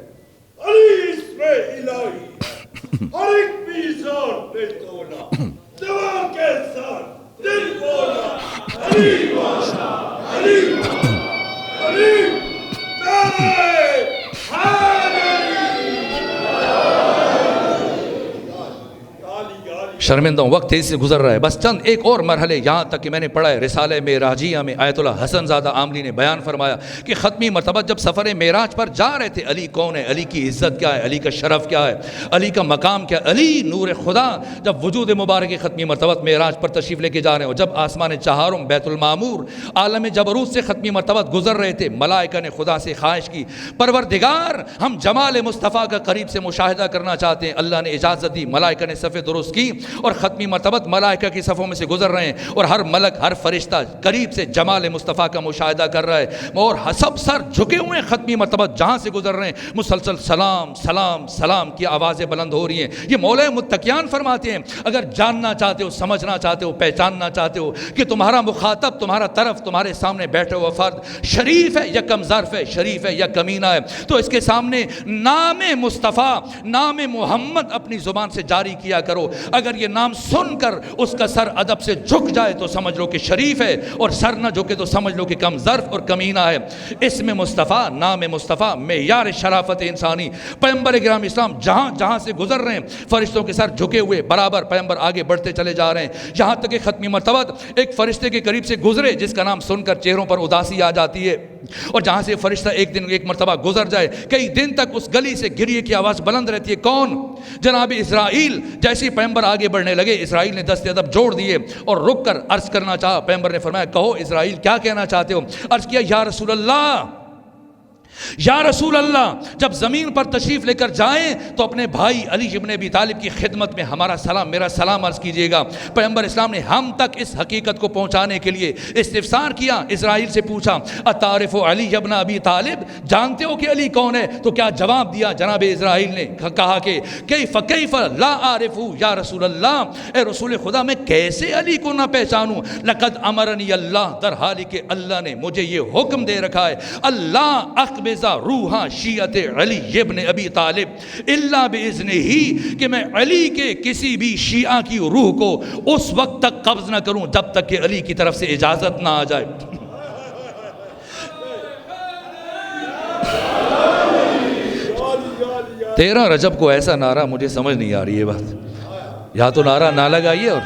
علی اسم الہی ہے، ہر ایک میزان پہ تولا، دوا کے ساتھ دل بولا، علی والا، علی والا، علی نعرہ شرمندہ ہوں، وقت تیزی سے گزر رہا ہے، بس چند ایک اور مرحلے یہاں تک کہ میں نے پڑھا ہے رسالہ معراجیہ میں آیت اللہ حسن زادہ عاملی نے بیان فرمایا کہ ختمی مرتبہ جب سفر معراج پر جا رہے تھے، علی کون ہے، علی کی عزت کیا ہے، علی کا شرف کیا ہے، علی کا مقام کیا ہے، علی نور خدا جب وجود مبارک ختمی مرتبہ معراج پر تشریف لے کے جا رہے ہیں، اور جب آسمان چہارم بیت المعمور عالم جبروت سے ختمی مرتبہ گزر رہے تھے، ملائکہ نے خدا سے خواہش کی پروردگار ہم جمال مصطفیٰ کا قریب سے مشاہدہ کرنا چاہتے ہیں۔ اللہ نے اجازت دی، ملائکہ نے صف درست کی اور ختمی مرتبہ ملائکہ کی صفوں میں سے گزر رہے ہیں، اور ہر ملک ہر فرشتہ قریب سے جمال مصطفیٰ کا مشاہدہ کر رہا ہے، اور سب سر جھکے ہوئے ختمی مرتبہ جہاں سے گزر رہے ہیں، مسلسل سلام سلام سلام کی آوازیں بلند ہو رہی ہیں۔ یہ مولا متقیان فرماتے ہیں اگر جاننا چاہتے ہو، سمجھنا چاہتے ہو، پہچاننا چاہتے ہو کہ تمہارا مخاطب، تمہارا طرف، تمہارے سامنے بیٹھے ہوا فرد شریف ہے یا کم ظرف ہے، شریف ہے یا کمینہ ہے، تو اس کے سامنے نام مصطفیٰ، نام محمد اپنی زبان سے جاری کیا کرو۔ اگر یہ یہ نام سن کر اس کا سر ادب سے جھک جائے تو سمجھ لو کہ شریف ہے، اور سر نہ جھکے تو سمجھ لو کہ کم ظرف اور کمینہ ہے۔ اسم مصطفیٰ، نام مصطفیٰ معیار شرافت انسانی۔ پیغمبر گرامی اسلام جہاں جہاں سے گزر رہے ہیں فرشتوں کے سر جھکے ہوئے برابر پیغمبر آگے بڑھتے چلے جا رہے ہیں، یہاں تک کہ ختمی مرتبہ ایک فرشتے کے قریب سے گزرے جس کا نام سن کر چہروں پر اداسی آ جاتی ہے، اور جہاں سے فرشتہ ایک مرتبہ گزر جائے کئی دن تک اس گلی سے گریے کی آواز بلند رہتی ہے۔ کون؟ جناب اسرائیل۔ جیسے پیغمبر آگے بڑھنے لگے اسرائیل نے دست ادب جوڑ دیے اور رک کر عرض کرنا چاہا۔ پیغمبر نے فرمایا کہو اسرائیل کیا کہنا چاہتے ہو؟ عرض کیا یا رسول اللہ، یا رسول اللہ، جب زمین پر تشریف لے کر جائیں تو اپنے بھائی علی ابن ابی طالب کی خدمت میں ہمارا سلام، میرا سلام عرض کیجئے گا۔ پیغمبر اسلام نے ہم تک اس حقیقت کو پہنچانے کے لیے استفسار کیا، اسرائیل سے پوچھا اتعرف علی ابن ابی طالب، جانتے ہو کہ علی کون ہے؟ تو کیا جواب دیا جناب اسرائیل نے؟ کہا کہ کیف لا اعرف یا رسول اللہ، اے رسول خدا میں کیسے علی کو نہ پہچانوں؟ لقد امرنی اللہ، در حالی کہ اللہ نے مجھے یہ حکم دے رکھا ہے، اللہ روحا شیعت علی ابن ابی طالب الا باذنہ ہی، کہ میں علی کے کسی بھی شیعہ کی روح کو اس وقت تک قبض نہ کروں جب تک کہ علی کی طرف سے اجازت نہ آ جائے۔ تیرہ رجب کو ایسا نعرہ مجھے سمجھ نہیں آ رہی ہے بات، یا تو نعرہ نہ لگائیے اور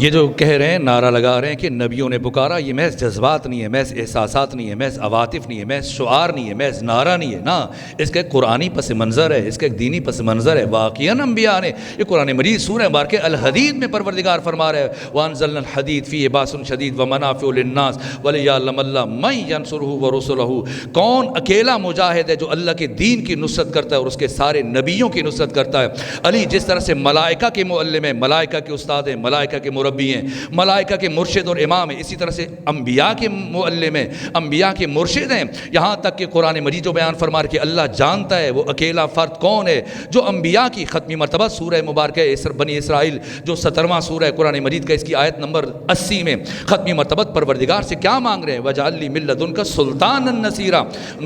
یہ جو کہہ رہے ہیں نعرہ لگا رہے ہیں کہ نبیوں نے پکارا، یہ محض جذبات نہیں ہے، محض احساسات نہیں ہے، محض عواطف نہیں ہے، محض شعار نہیں ہے، محض نعرہ نہیں ہے، نا اس کا ایک قرآنی پس منظر ہے، اس کا ایک دینی پس منظر ہے۔ واقعاً انبیاء نے، یہ قرآن مجید سورہ مبارکہ الحدید میں پروردگار فرما رہے ہیں وَأَنزَلْنَا الْحَدِيدَ فِيهِ بَأْسٌ شَدِيدٌ وَمَنَافِعُ لِلنَّاسِ وَلِيَعْلَمَ اللَّهُ مَن يَنصُرُهُ وَرُسُلَهُ، کون اکیلا مجاہد ہے جو اللہ کے دین کی نصرت کرتا ہے اور اس کے سارے نبیوں کی نصرت کرتا ہے۔ علی جس طرح سے ملائکہ کے معلم ہیں، ملائکہ کے استاد ہیں، ملائکہ کے مربی ہیں، ملائکہ کے مرشد اور امام ہیں، اسی طرح سے انبیاء کے معلم ہیں، انبیاء کے مرشد ہیں، یہاں تک کہ قرآن مجید جو بیان فرما رہا ہے کہ اللہ جانتا ہے وہ اکیلا فرد کون ہے جو انبیاء کی ختمی مرتبہ سورہ مبارکہ بنی اسرائیل جو 17واں سورہ ہے قرآن مجید کا، اس کی آیت نمبر 80 میں ختمی مرتبہ پروردگار سے کیا مانگ رہے ہیں؟ وَجَعَلْ لِي مِن لَّدُنْكَ سُلْطَانًا نَصِيرًا،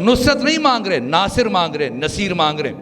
نصرت نہیں مانگ رہے، ناصر مانگ رہے، نصیر مانگ رہے۔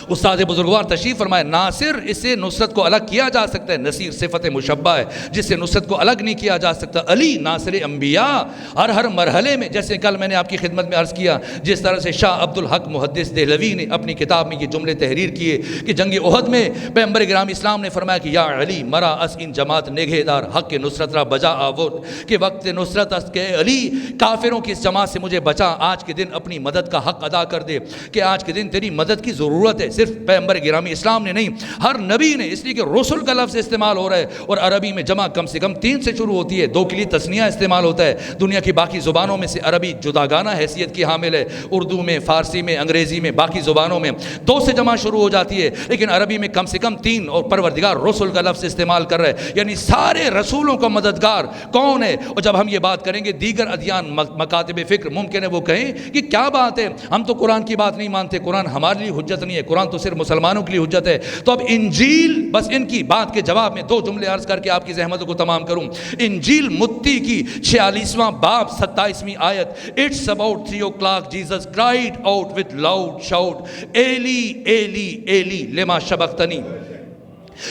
استاد بزرگوار تشریف فرمائے ناصر، اس سے نصرت کو الگ کیا جا سکتا ہے، نصیر صفت مشبہ ہے جس سے نصرت کو الگ نہیں کیا جا سکتا۔ علی ناصر انبیاء، ہر مرحلے میں، جیسے کل میں نے آپ کی خدمت میں عرض کیا جس طرح سے شاہ عبدالحق محدث دہلوی نے اپنی کتاب میں یہ جملے تحریر کیے کہ جنگ احد میں پیغمبر گرامی اسلام نے فرمایا کہ یا علی مرا اس ان جماعت نگہدار حق کے نصرت را بجا آور، کہ وقت نصرت اس کے علی کافروں کی اس جماعت سے مجھے بچا، آج کے دن اپنی مدد کا حق ادا کر دے، کہ آج کے دن تیری مدد کی ضرورت ہے۔ صرف پیغمبر گرامی اسلام نے نہیں، ہر نبی نے، اس لیے کہ رسول کا لفظ استعمال ہو رہا ہے اور عربی میں جمع کم سے کم 3 سے شروع ہوتی ہے، 2 کے لیے تثنیہ استعمال ہوتا ہے۔ دنیا کی باقی زبانوں میں سے عربی جداگانہ حیثیت کی حامل ہے، اردو میں، فارسی میں، انگریزی میں، باقی زبانوں میں 2 سے جمع شروع ہو جاتی ہے، لیکن عربی میں کم سے کم 3، اور پروردگار رسول کا لفظ استعمال کر رہا ہے، یعنی سارے رسولوں کا مددگار کون ہے؟ اور جب ہم یہ بات کریں گے دیگر ادیان مکاتب فکر ممکن ہے وہ کہیں کہ کیا بات ہے، ہم تو قرآن کی بات نہیں مانتے، قرآن ہمارے لیے حجت نہیں ہے، قرآن تو صرف مسلمانوں کے لیے حجت ہے۔ تو اب انجیل، بس ان کی بات کے جواب میں 2 جملے عرض کر کے آپ کی زحمتوں کو تمام کروں۔ انجیل متی کی 46واں باب 27ویں آیت، it's about 3 o'clock Jesus cried out with loud shout ایلی ایلی ایلی لما شبختنی۔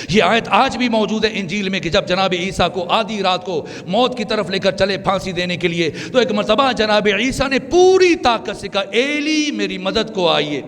یہ آیت آج بھی موجود ہے انجیل میں کہ جب جناب عیسیٰ کو آدھی رات کو موت کی طرف لے کر چلے پھانسی دینے کے لیے، تو ایک مرتبہ جناب عیسیٰ نے پوری طاقت سے کہا ایلی میری مدد کو آئیے۔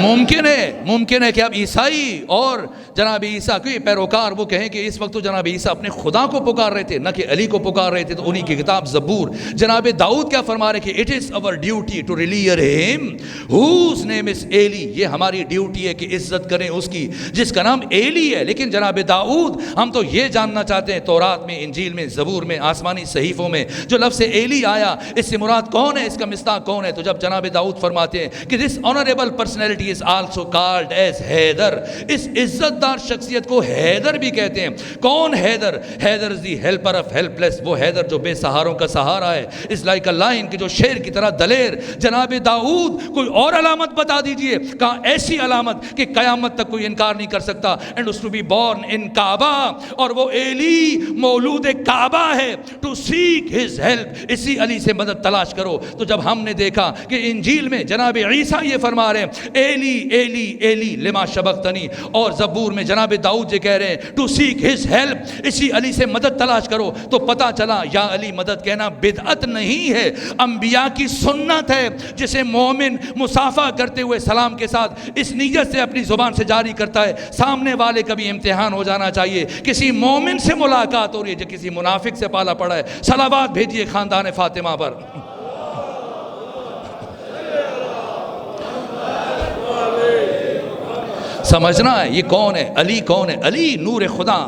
ممکن ہے کہ اب عیسائی اور جناب عیسیٰ کے پیروکار وہ کہیں کہ اس وقت تو جناب عیسیٰ اپنے خدا کو پکار رہے تھے، نہ کہ علی کو پکار رہے تھے، تو انہی کی کتاب زبور جناب داؤد کیا فرما رہے کہ it is our duty to revere him whose name is Eli، یہ ہماری ڈیوٹی ہے کہ عزت کریں اس کی جس کا نام ایلی ہے۔ لیکن جناب داؤد ہم تو یہ جاننا چاہتے ہیں تورات میں، انجیل میں، زبور میں، آسمانی صحیفوں میں جو لفظ ایلی آیا اس سے مراد کون ہے، اس کا مصداق کون ہے؟ تو جب جناب داؤد فرماتے ہیں کہ this honorable personality is also called as Haider, اس عزت دار شخصیت کو حیدر بھی کہتے ہیں۔ کون Haider? Haider is the helper of helpless، وہ حیدر جو بے سہاروں کا سہارا ہے، is like a lion کہ جو شیر کی طرح دلیر۔ جناب داؤد کوئی اور علامت بتا دیجئے، کہا ایسی علامت کہ قیامت تک کوئی انکار نہیں کر سکتا، and was to be born in کعبہ، اور وہ ایلی مولود کعبہ ہے، to seek his help، اسی علی سے مدد تلاش کرو۔ تو جب ہم نے دیکھا کہ انجیل میں جناب عیسیٰ یہ فرما رہے ہیں ایلی ایلی ایلی لما شبقتنی، اور زبور میں جناب داؤد یہ کہہ رہے ہیں to seek his help، اسی علی سے مدد تلاش کرو، تو پتا چلا یا علی مدد کہنا بدعت نہیں ہے، انبیاء کی سنت ہے۔ جسے مومن مسافہ کرتے ہوئے سلام کے ساتھ اس نیت سے اپنی زبان سے جاری کرتا ہے، سامنے والے کا بھی امتحان ہو جانا چاہیے۔ کسی مومن سے ملاقات ہو رہی ہے جو کسی منافق سے پالا پڑا ہے، صلوات بھیجیے خاندان فاطمہ پر۔ سمجھنا ہے یہ کون ہے، علی کون ہے؟ علی نور خدا،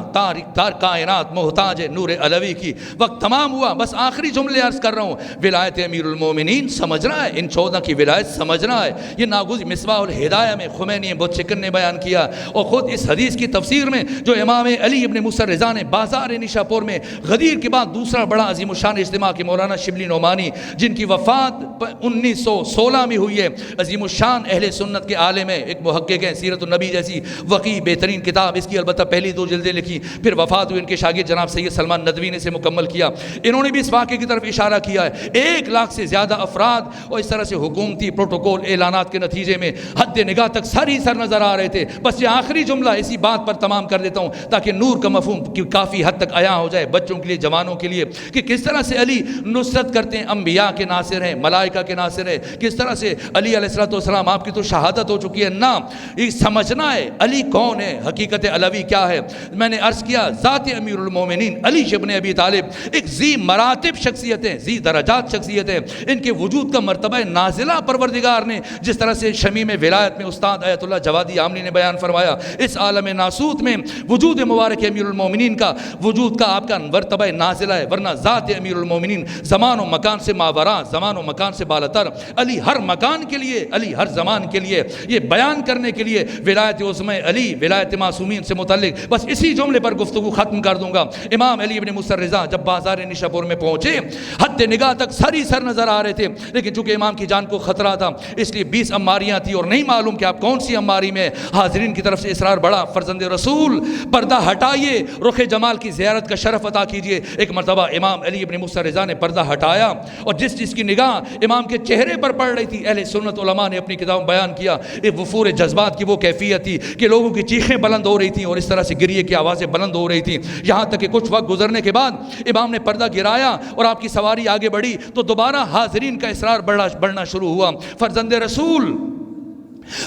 تار کائنات، محتاج ہے نور علوی کی۔ وقت تمام ہوا، بس آخری جملے عرض کر رہا ہوں۔ ولایت امیر المومنین سمجھنا ہے، ان 14 کی ولایت سمجھنا ہے۔ یہ ناگزیر مصباح الہدایہ میں خمینی بہت چکن نے بیان کیا، اور خود اس حدیث کی تفسیر میں جو امام علی ابن موسیٰ رضا نے بازار نشاپور میں غدیر کے بعد دوسرا بڑا عظیم الشان اجتماع کی مولانا شبلی نعمانی جن کی وفات 1916 میں ہوئی ہے، عظیم الشان اہل سنت کے عالم ہے، ایک محقق ہیں، سیرت النبی جیسی وقی بہترین کتاب اس کی البتہ پہلی 2 جلدیں لکھی، پھر وفات ہوئی، ان کے شاگرد جناب سید سلمان ندوی نے اسے مکمل کیا۔ انہوں نے بھی اس واقعے کی طرف اشارہ کیا ہے، 1 لاکھ سے زیادہ افراد اور اس طرح سے حکومتی پروٹوکول اعلانات کے نتیجے میں حد نگاہ تک سر ہی سر نظر آ رہے تھے۔ بس یہ آخری جملہ اسی بات پر تمام کر دیتا ہوں تاکہ نور کا مفہوم کافی حد تک عیاں ہو جائے بچوں کے لیے، جوانوں کے لیے، کہ کس طرح سے علی نصرت کرتے ہیں، انبیاء کے ناصر ہیں، ملائکہ کے ناصر ہیں، کس طرح سے علی علیہ السلام آپ کی تو شہادت ہو چکی ہے نا، یہ سمجھنا ہے علی کون ہے، حقیقت علوی کیا ہے۔ میں نے عرض کیا ذات امیر المومنین علی ابن ابی طالب ایک ذی مراتب شخصیت ہے، ذی درجات شخصیت ہے، ان کے وجود کا مرتبہ نازلہ پروردگار نے جس طرح سے شمیم ولایت میں استاد آیت اللہ جوادی آمنی نے بیان فرمایا، اس عالم ناسوت میں وجود مبارک امیر المومنین کا وجود کا آپ کا مرتبہ نازلہ ہے، ورنہ ذات امیر المومنین زمان و مکان سے ماوراء، زمان و مکان سے بالاتر، علی ہر مکان کے لیے، علی ہر زمان کے لیے، یہ بیان کرنے کے لیے ولایت عظمی علی ولایت معصومین سے متعلق بس اسی جملے پر گفتگو ختم کر دوں گا۔ امام علی ابن موسیٰ رضا جب بازار نشاپور میں پہنچے حد نگاہ تک سر ہی سر نظر آ رہے تھے، لیکن چونکہ امام کی جان کو خطرہ تھا اس لیے 20 عماریاں تھی اور نہیں معلوم کہ آپ کون سی عماری میں۔ حاضرین کی طرف سے اصرار بڑا، فرزند رسول پردہ ہٹائیے، رخ جمال کی زیارت کا شرف عطا کیجیے۔ ایک مرتبہ امام علی ابن موسیٰ رضا نے پردہ ہٹایا اور جس کی نگاہ امام کے چہرے پر پڑ رہی تھی، اہل سنت علماء نے اپنی کتاب بیان کیا، ایک وفور جذبات کی وہ کیفیت تھی کہ لوگوں کی چیخیں بلند ہو رہی تھیں اور اس طرح سے گریے کی آوازیں بلند ہو رہی تھیں، یہاں تک کہ کچھ وقت گزرنے کے بعد امام نے پردہ گرایا اور آپ کی سواری آگے بڑھی تو دوبارہ حاضرین کا اصرار بڑھنا شروع ہوا۔ فرزند رسول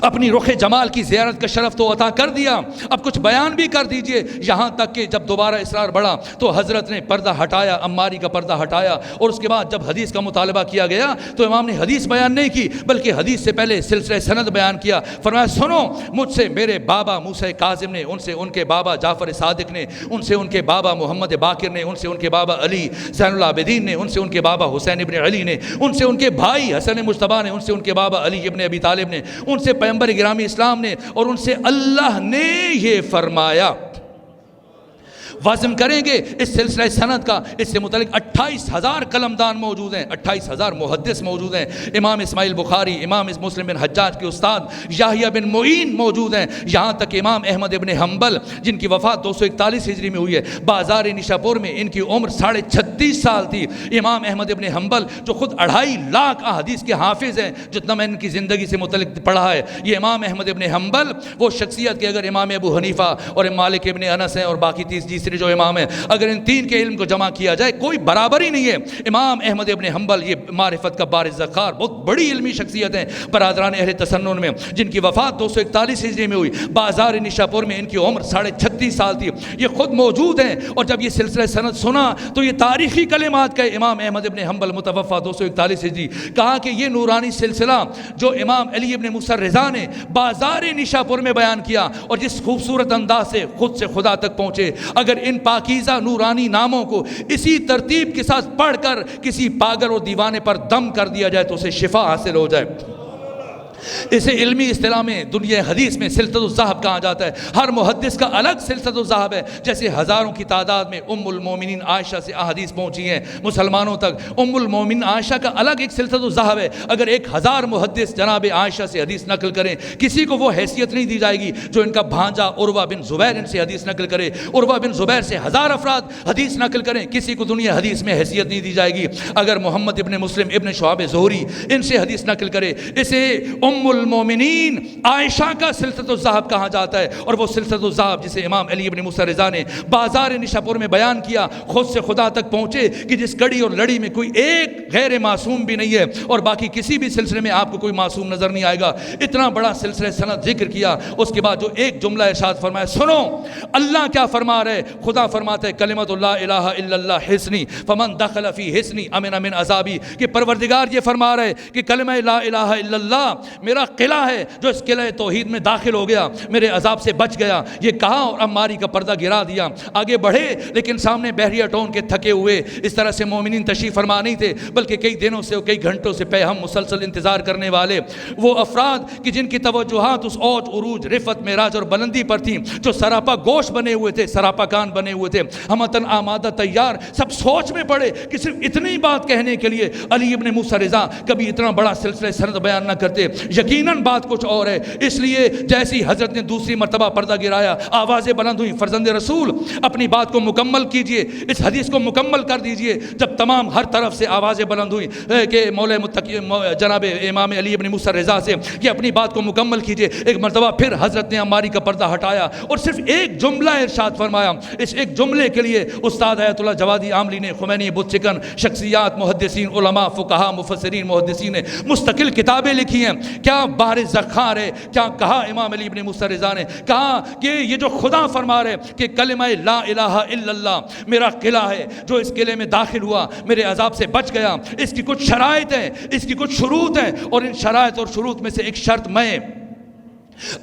اپنی رخ جمال کی زیارت کا شرف تو عطا کر دیا، اب کچھ بیان بھی کر دیجئے، یہاں تک کہ جب دوبارہ اصرار بڑھا تو حضرت نے پردہ ہٹایا، عماری کا پردہ ہٹایا، اور اس کے بعد جب حدیث کا مطالبہ کیا گیا تو امام نے حدیث بیان نہیں کی بلکہ حدیث سے پہلے سلسلہ سند بیان کیا۔ فرمایا سنو، مجھ سے میرے بابا موسیٰ کاظم نے، ان سے ان کے بابا جعفر صادق نے، ان سے ان کے بابا محمد باقر نے، ان سے ان کے بابا علی زین العابدین نے، ان سے ان کے بابا حسین ابن علی نے، ان سے ان کے بھائی حسن مجتبیٰ نے، ان سے ان کے بابا علی ابن ابی طالب نے، ان سے پیغمبر گرامی اسلام نے، اور ان سے اللہ نے یہ فرمایا۔ وزن کریں گے اس سلسلہ سند کا، اس سے متعلق 28,000 قلمدان موجود ہیں، 28,000 محدث موجود ہیں، امام اسماعیل بخاری، امام مسلم بن حجاج کے استاد یحییٰ بن معین موجود ہیں، یہاں تک امام احمد ابن حنبل جن کی وفات 241 ہجری میں ہوئی ہے، بازار نشاپور میں ان کی عمر 36.5 سال تھی۔ امام احمد ابن حنبل جو خود 2.5 لاکھ احادیث کے حافظ ہیں، جتنا میں ان کی زندگی سے متعلق پڑھا ہے، یہ امام احمد ابن حنبل وہ شخصیت کہ اگر امام ابو حنیفہ اور مالک ابن انس ہیں اور باقی 30 تیسری جو امام ہے، اگر ان تین کے علم کو جمع کیا جائے کوئی برابری نہیں ہے۔ امام احمد ابن حنبل یہ معرفت کا بارز ذخار، بہت بڑی علمی شخصیت ہیں برادران اہل تسنن میں، جن کی وفات 241 ہجری میں ہوئی۔ بازار نشاپور میں ان کی عمر 36.5 سال تھی، یہ خود موجود ہیں۔ اور جب یہ سلسلہ سند سنا تو یہ تاریخی کلمات کا امام احمد ابن حنبل متوفا 241 ہجری، کہا کہ یہ نورانی سلسلہ جو امام علی ابن موسیٰ رضا نے بازار نشاپور میں بیان کیا اور جس خوبصورت انداز سے خود سے خدا تک پہنچے، اگر ان پاکیزہ نورانی ناموں کو اسی ترتیب کے ساتھ پڑھ کر کسی پاگل اور دیوانے پر دم کر دیا جائے تو اسے شفا حاصل ہو جائے۔ اسے علمی اصطلاح میں دنیا حدیث میں سلسلۃ الذہب کہا جاتا ہے۔ ہر محدث کا الگ سلسلۃ الذہب ہے، جیسے ہزاروں کی تعداد میں ام المومنین عائشہ سے احادیث پہنچی ہیں مسلمانوں تک، ام المومنین عائشہ کا الگ ایک سلسلۃ الذہب ہے۔ اگر 1000 محدث جناب عائشہ سے حدیث نقل کریں، کسی کو وہ حیثیت نہیں دی جائے گی جو ان کا بھانجا عروہ بن زبیر ان سے حدیث نقل کرے۔ عروہ بن زبیر سے 1000 افراد حدیث نقل کریں، کسی کو دنیا حدیث میں حیثیت نہیں دی جائے گی۔ اگر محمد ابن مسلم ابن شہاب زہری ان سے حدیث نقل کرے، اسے ام المومنین عائشہ کا سلسلۃ الذہب کہا جاتا ہے۔ اور وہ سلسلۃ الذہب جسے امام علی ابن موسیٰ رضا نے بازار نشاپور میں بیان کیا، خود سے خدا تک پہنچے کہ جس کڑی اور لڑی میں کوئی ایک غیر معصوم بھی نہیں ہے، اور باقی کسی بھی سلسلے میں آپ کو کوئی معصوم نظر نہیں آئے گا۔ اتنا بڑا سلسلہ سند ذکر کیا، اس کے بعد جو ایک جملہ ارشاد فرمایا، سنو اللہ کیا فرما رہے، خدا فرماتا ہے کلمۃ لا الہ الا اللہ حصنی فمن دخل فی حصنی امن من عذابی، کہ پروردگار یہ فرما رہے کہ کلمہ لا الہ الا اللہ میرا قلعہ ہے، جو اس قلعہ توحید میں داخل ہو گیا میرے عذاب سے بچ گیا۔ یہ کہا اور عماری کا پردہ گرا دیا، آگے بڑھے لیکن سامنے بحریہ ٹون کے تھکے ہوئے اس طرح سے مومنین تشریف فرما نہیں تھے، بلکہ کئی دنوں سے کئی گھنٹوں سے ہم مسلسل انتظار کرنے والے وہ افراد کہ جن کی توجہات اس اوج عروج رفت معراج اور بلندی پر تھیں، جو سراپا گوش بنے ہوئے تھے، سراپا کان بنے ہوئے تھے، ہمتن آمادہ تیار، سب سوچ میں پڑے کہ صرف اتنی بات کہنے کے لیے علی ابن موسیٰ رضا کبھی اتنا بڑا سلسلہ سند بیان نہ کرتے۔ یقیناً بات کچھ اور ہے، اس لیے جیسی حضرت نے دوسری مرتبہ پردہ گرایا، آوازیں بلند ہوئی، فرزند رسول اپنی بات کو مکمل کیجئے، اس حدیث کو مکمل کر دیجئے۔ جب تمام ہر طرف سے آوازیں بلند ہوئی کہ مولا متقی جناب امام علی ابن موسیٰ رضا سے کہ اپنی بات کو مکمل کیجئے، ایک مرتبہ پھر حضرت نے عماری کا پردہ ہٹایا اور صرف ایک جملہ ارشاد فرمایا۔ اس ایک جملے کے لیے استاد آیت اللہ جوادی عاملی نے خمینی بت چکن شخصیات محدثین علماء فقہاء مفسرین محدثین نے مستقل کتابیں لکھی ہیں۔ کیا بحر ذخار ہے، کیا کہا امام علی ابن موسیٰ رضا نے، کہا کہ یہ جو خدا فرما رہے کہ کلمہ لا الہ الا اللہ میرا قلعہ ہے، جو اس قلعے میں داخل ہوا میرے عذاب سے بچ گیا۔ اس کی کچھ شرائط ہیں، اس کی کچھ شروط ہیں، اور ان شرائط اور شروط میں سے ایک شرط میں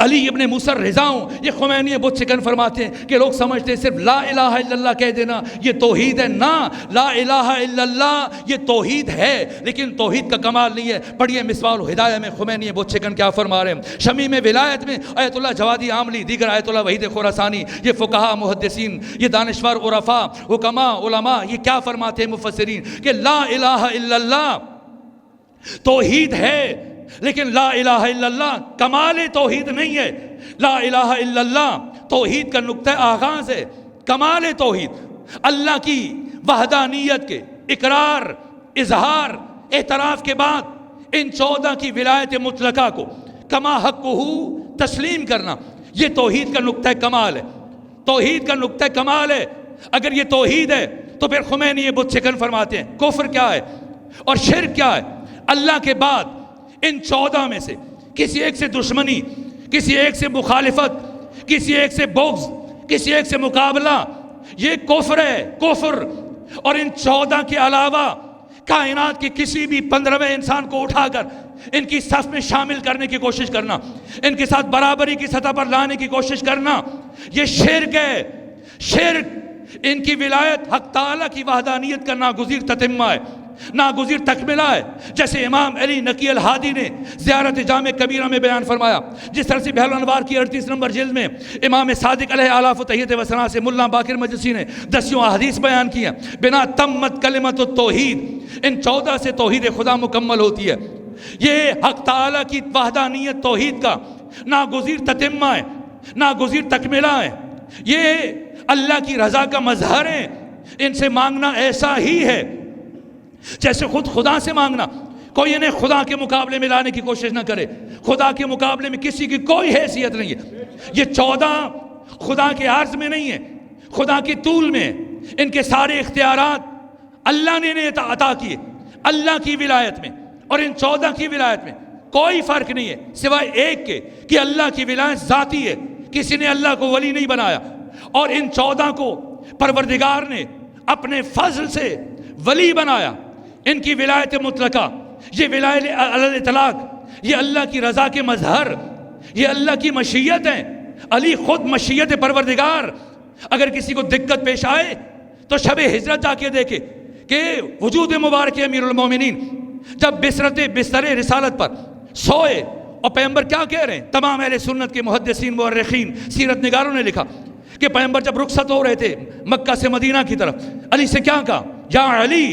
علی ابن موسیٰ رضا ہوں۔ یہ خمینی بت چکن فرماتے ہیں کہ لوگ سمجھتے ہیں صرف لا الہ الا اللہ کہہ دینا یہ توحید ہے، نہ، لا الہ الا اللہ یہ توحید ہے لیکن توحید کا کمال نہیں ہے۔ پڑھیے مصباح الہدایہ میں خمینی بت چکن کیا فرما رہے ہیں۔ شمیم ولایت میں آیت اللہ جوادی عاملی، دیگر آیت اللہ وحید خراسانی، یہ فقہاء محدثین، یہ دانشور عرفاء حکماء علماء، یہ کیا فرماتے ہیں مفسرین کہ لا الہ الا اللہ توحید ہے لیکن لا الہ الا اللہ کمال توحید نہیں ہے۔ لا الہ الا اللہ توحید کا نقطہ آغاز ہے، کمال توحید اللہ کی وحدانیت کے اقرار اظہار اعتراف کے بعد ان 14 کی ولایت مطلقہ کو کما حقہ تسلیم کرنا، یہ توحید کا نقطہ کمال ہے، توحید کا نقطہ کمال ہے۔ اگر یہ توحید ہے تو پھر خمینی بت چکن فرماتے ہیں کفر کیا ہے اور شرک کیا ہے۔ اللہ کے بعد ان 14 میں سے کسی ایک سے دشمنی، کسی ایک سے مخالفت، کسی ایک سے بغض، کسی ایک سے مقابلہ، یہ کفر ہے، کفر۔ اور ان 14 کے علاوہ کائنات کے کسی بھی 15ویں انسان کو اٹھا کر ان کی صف میں شامل کرنے کی کوشش کرنا، ان کے ساتھ برابری کی سطح پر لانے کی کوشش کرنا، یہ شرک ہے۔ شرک ان کی ولایت حق تعالیٰ کی وحدانیت کا ناگزیر تتمہ ہے، ناگزیر تکملہ ہے۔ جیسے امام علی نقی الہادی نے زیارت جامع کبیرہ میں بیان فرمایا، جس طرح سے بحر الانوار کی 38 نمبر جلد میں امام صادق علیہ آلاف و تحیت و ثنا سے ملا باقر مجلسی نے 10 احادیث بیان کی ہیں، بنا تمت کلمت التوحید، ان 14 سے توحید خدا مکمل ہوتی ہے۔ یہ حق تعالیٰ کی وحدانیت توحید کا ناگزیر تتمہ ہے، ناگزیر تکملہ ہے، یہ اللہ کی رضا کا مظہر ہے۔ ان سے مانگنا ایسا ہی ہے جیسے خود خدا سے مانگنا۔ کوئی انہیں خدا کے مقابلے میں لانے کی کوشش نہ کرے، خدا کے مقابلے میں کسی کی کوئی حیثیت نہیں ہے۔ یہ 14 خدا کے عرض میں نہیں ہے، خدا کی طول میں، ان کے سارے اختیارات اللہ نے انہیں عطا کیے۔ اللہ کی ولایت میں اور ان 14 کی ولایت میں کوئی فرق نہیں ہے سوائے ایک کے کہ اللہ کی ولایت ذاتی ہے، کسی نے اللہ کو ولی نہیں بنایا، اور ان 14 کو پروردگار نے اپنے فضل سے ولی بنایا۔ ان کی ولایت مطلقہ، یہ ولایت علی الاطلاق، یہ اللہ کی رضا کے مظہر، یہ اللہ کی مشیت ہے۔ علی خود مشیت پروردگار۔ اگر کسی کو دقت پیش آئے تو شب ہجرت جا کے دیکھے کہ وجود مبارک امیر المومنین جب بستر رسالت پر سوئے، اور پیغمبر کیا کہہ رہے ہیں؟ تمام اہل سنت کے محدثین، مورخین، سیرت نگاروں نے لکھا کہ پیغمبر جب رخصت ہو رہے تھے مکہ سے مدینہ کی طرف، علی سے کیا کہا؟ یا علی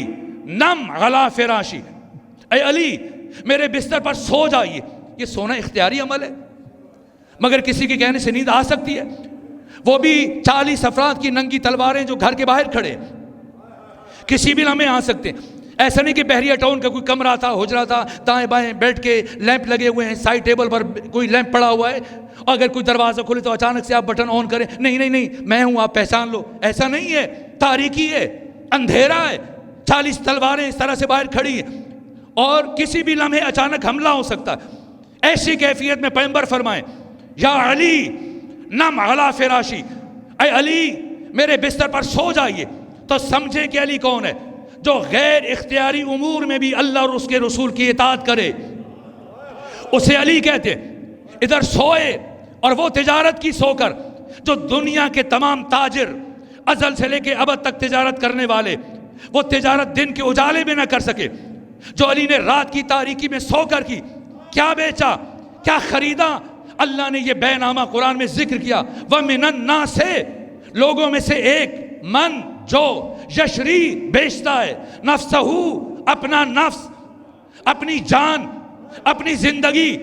نم علی فراشی، اے علی میرے بستر پر سو جائیے۔ یہ سونا اختیاری عمل ہے، مگر کسی کے کہنے سے نیند آ سکتی ہے، وہ بھی 40 افراد کی ننگی تلواریں جو گھر کے باہر کھڑے، کسی بھی لمحے آ سکتے ہیں۔ ایسا نہیں کہ بحریہ ٹاؤن کا کوئی کمرہ تھا، حجرہ تھا، دائیں بائیں بیٹھ کے لیمپ لگے ہوئے ہیں، سائڈ ٹیبل پر کوئی لیمپ پڑا ہوا ہے، اور اگر کوئی دروازہ کھلے تو اچانک سے آپ بٹن آن کریں، نہیں نہیں نہیں میں ہوں آپ پہچان لو، ایسا نہیں ہے۔ تاریکی ہے، اندھیرا ہے، 40 تلواریں اس طرح سے باہر کھڑی ہیں، اور کسی بھی لمحے اچانک حملہ ہو سکتا ہے۔ ایسی کیفیت میں پیغمبر فرمائیں یا علی نم علی فراشی، اے علی میرے بستر پر سو جائیے، تو سمجھے کہ علی کون ہے؟ جو غیر اختیاری امور میں بھی اللہ اور اس کے رسول کی اطاعت کرے، اسے علی کہتے ہیں۔ ادھر سوئے، اور وہ تجارت کی سو کر جو دنیا کے تمام تاجر ازل سے لے کے ابد تک تجارت کرنے والے، وہ تجارت دن کے اجالے میں نہ کر سکے، جو علی نے رات کی تاریکی میں سو کر کی۔ کیا بیچا، کیا خریدا؟ اللہ نے یہ بے نامہ قرآن میں ذکر کیا، وَمِنَ النَّاسِ، لوگوں میں سے ایک، من جو یشری بیچتا ہے، نفسہ اپنا نفس، اپنی جان، اپنی زندگی،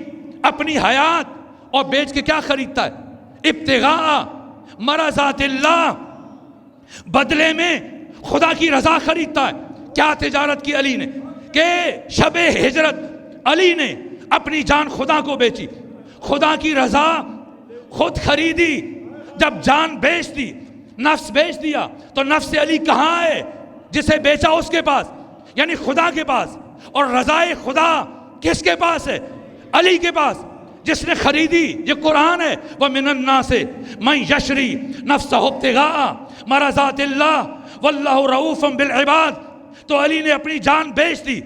اپنی حیات، اور بیچ کے کیا خریدتا ہے؟ ابتغاء مرضات اللہ، بدلے میں خدا کی رضا خریدتا ہے۔ کیا تجارت کی علی نے کہ شب ہجرت علی نے اپنی جان خدا کو بیچی، خدا کی رضا خود خریدی۔ جب جان بیچ دی، نفس بیچ دیا، تو نفس علی کہاں ہے؟ جسے بیچا اس کے پاس، یعنی خدا کے پاس، اور رضائے خدا کس کے پاس ہے؟ علی کے پاس، جس نے خریدی۔ یہ قرآن ہے، وَمِنَ النَّاسِ مَن يَشْرِي نَفْسَهُ ابْتِغَاءَ مَرَضَاتِ اللَّهِ وَاللَّهُ رَءُوفٌ بِالْعِبَادِ۔ تو علی نے اپنی جان بیچ دی،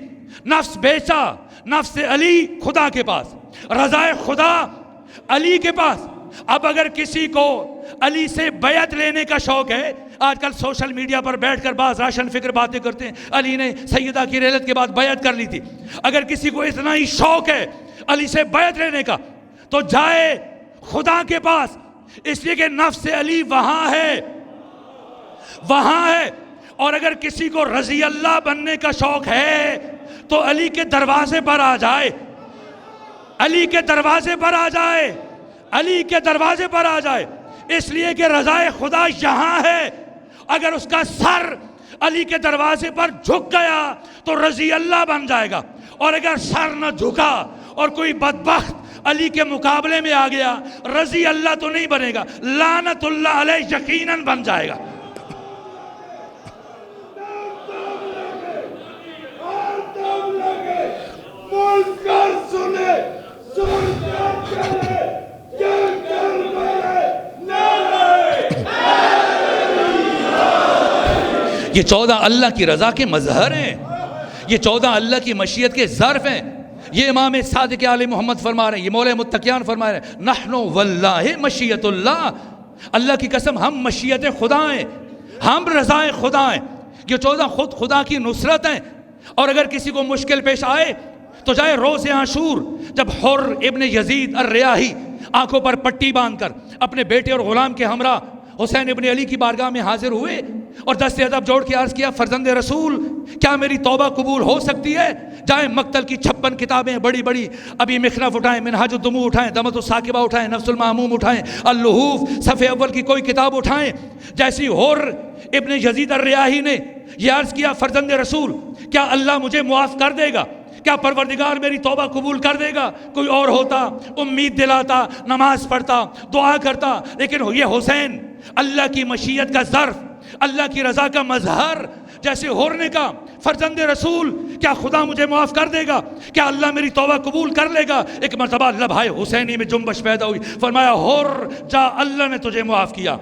نفس بیچا، نفس علی خدا کے پاس، رضائے خدا علی کے پاس۔ اب اگر کسی کو علی سے بیعت لینے کا شوق ہے، آج کل سوشل میڈیا پر بیٹھ کر بعض راشن فکر باتیں کرتے ہیں، علی نے سیدہ کی رحلت کے بعد بیعت کر لی تھی۔ اگر کسی کو اتنا ہی شوق ہے علی سے بیعت لینے کا، تو جائے خدا کے پاس، اس لیے کہ نفس علی وہاں ہے، وہاں ہے۔ اور اگر کسی کو رضی اللہ بننے کا شوق ہے تو علی کے دروازے پر آ جائے، علی کے دروازے پر آ جائے، علی کے دروازے پر آ جائے، اس لیے کہ رضائے خدا یہاں ہے۔ اگر اس کا سر علی کے دروازے پر جھک گیا تو رضی اللہ بن جائے گا، اور اگر سر نہ جھکا اور کوئی بدبخت علی کے مقابلے میں آ گیا، رضی اللہ تو نہیں بنے گا، لعنت اللہ علیہ یقیناً بن جائے گا۔ یہ 14 اللہ کی رضا کے مظہر ہیں، یہ 14 اللہ کی مشیت کے ظرف ہیں۔ یہ امام صادق علیہ محمد فرما رہے ہیں، یہ مولا متقیان فرما رہے ہیں، نحنو واللہ مشیت اللہ، اللہ کی قسم ہم مشیت خدا ہیں، ہم رضائے خدا ہیں۔ یہ 14 خود خدا کی نصرت ہیں۔ اور اگر کسی کو مشکل پیش آئے تو جائے روز عاشور، جب حر ابن یزید الریاحی آنکھوں پر پٹی باندھ کر اپنے بیٹے اور غلام کے ہمراہ حسین ابن علی کی بارگاہ میں حاضر ہوئے اور دست ادب جوڑ کے عرض کیا، فرزند رسول کیا میری توبہ قبول ہو سکتی ہے؟ جائیں مقتل کی 56 کتابیں بڑی بڑی، ابھی مخنف اٹھائیں، منہاج الدموع اٹھائیں، دمۃ الثاقبہ اٹھائیں، نفس المعموم اٹھائیں، اللحوف صفحے اول کی کوئی کتاب اٹھائیں۔ جیسی حر ابن یزید الریاحی نے یہ عرض کیا، فرزند رسول کیا اللہ مجھے معاف کر دے گا؟ کیا پروردگار میری توبہ قبول کر دے گا؟ کوئی اور ہوتا امید دلاتا، نماز پڑھتا، دعا کرتا، لیکن یہ حسین اللہ کی مشیت کا ظرف، اللہ کی رضا کا مظہر، جیسے ہور نے کہا فرزند رسول کیا خدا مجھے معاف کر دے گا؟ کیا اللہ میری توبہ قبول کر لے گا؟ ایک مرتبہ لبھائے حسینی میں جنبش پیدا ہوئی، فرمایا ہور جا، اللہ نے تجھے معاف کیا۔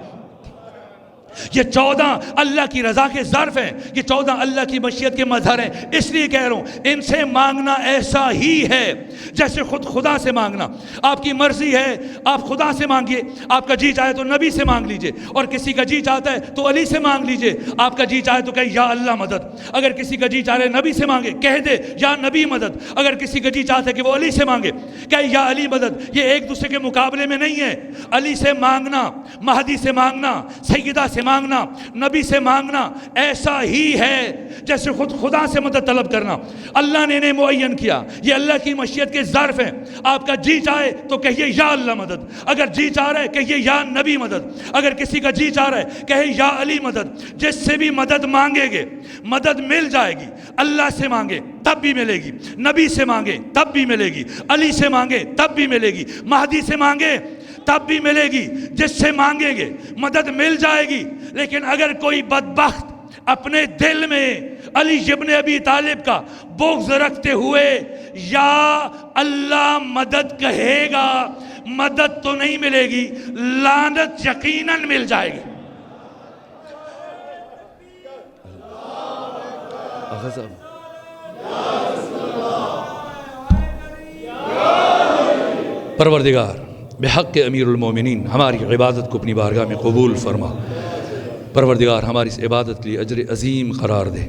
یہ 14 اللہ کی رضا کے ظرف ہیں، یہ 14 اللہ کی مشیت کے مظہر ہیں۔ اس لیے کہہ رہا ہوں ان سے مانگنا ایسا ہی ہے جیسے خود خدا سے مانگنا۔ آپ کی مرضی ہے آپ خدا سے مانگیے، آپ کا جی چاہے تو نبی سے مانگ لیجئے، اور کسی کا جی چاہتا ہے تو علی سے مانگ لیجئے۔ آپ کا جی چاہے تو کہے یا اللہ مدد، اگر کسی کا جی چاہے نبی سے مانگے کہہ دے یا نبی مدد، اگر کسی کا جی چاہتا ہے کہ وہ علی سے مانگے کہے یا علی مدد۔ یہ ایک دوسرے کے مقابلے میں نہیں ہے۔ علی سے مانگنا، مہدی سے مانگنا، سیدہ سے مانگنا، نبی سے مانگنا ایسا ہی ہے جیسے خود خدا سے مدد طلب کرنا۔ اللہ نے انہیں معین کیا، یہ اللہ کی مشیت کے ظرف ہیں۔ آپ کا جی چاہے تو کہیے یا اللہ مدد، اگر جی چاہ رہے کہیے یا نبی مدد، اگر کسی کا جی چاہ رہا ہے کہے یا علی مدد۔ جس سے بھی مدد مانگے گے مدد مل جائے گی۔ اللہ سے مانگے تب بھی ملے گی، نبی سے مانگے تب بھی ملے گی، علی سے مانگے تب بھی ملے گی، مہدی سے مانگے تب بھی ملے گی۔ جس سے مانگیں گے مدد مل جائے گی۔ لیکن اگر کوئی بدبخت اپنے دل میں علی ابن ابی طالب کا بغض رکھتے ہوئے یا اللہ مدد کہے گا، مدد تو نہیں ملے گی، لعنت یقیناً مل جائے گی۔ پروردگار بحق امیر المومنین ہماری عبادت کو اپنی بارگاہ میں قبول فرما۔ پروردگار ہماری اس عبادت کے لیے اجر عظیم قرار دے۔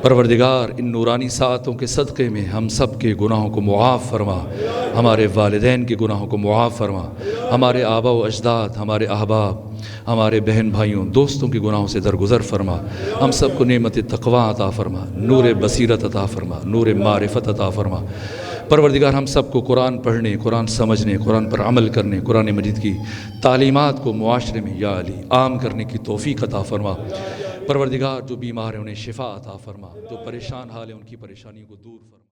پروردگار ان نورانی ساعتوں کے صدقے میں ہم سب کے گناہوں کو معاف فرما، ہمارے والدین کے گناہوں کو معاف فرما، ہمارے آبا و اجداد، ہمارے احباب، ہمارے بہن بھائیوں دوستوں کے گناہوں سے درگزر فرما۔ ہم سب کو نعمت تقویٰ عطا فرما، نور بصیرت عطا فرما، نور معرفت عطا فرما۔ پروردگار ہم سب کو قرآن پڑھنے، قرآن سمجھنے، قرآن پر عمل کرنے، قرآن مجید کی تعلیمات کو معاشرے میں یا علی عام کرنے کی توفیق عطا فرما۔ پروردگار جو بیمار ہیں انہیں شفا عطا فرما، جو پریشان حال ہیں ان کی پریشانیوں کو دور فرما۔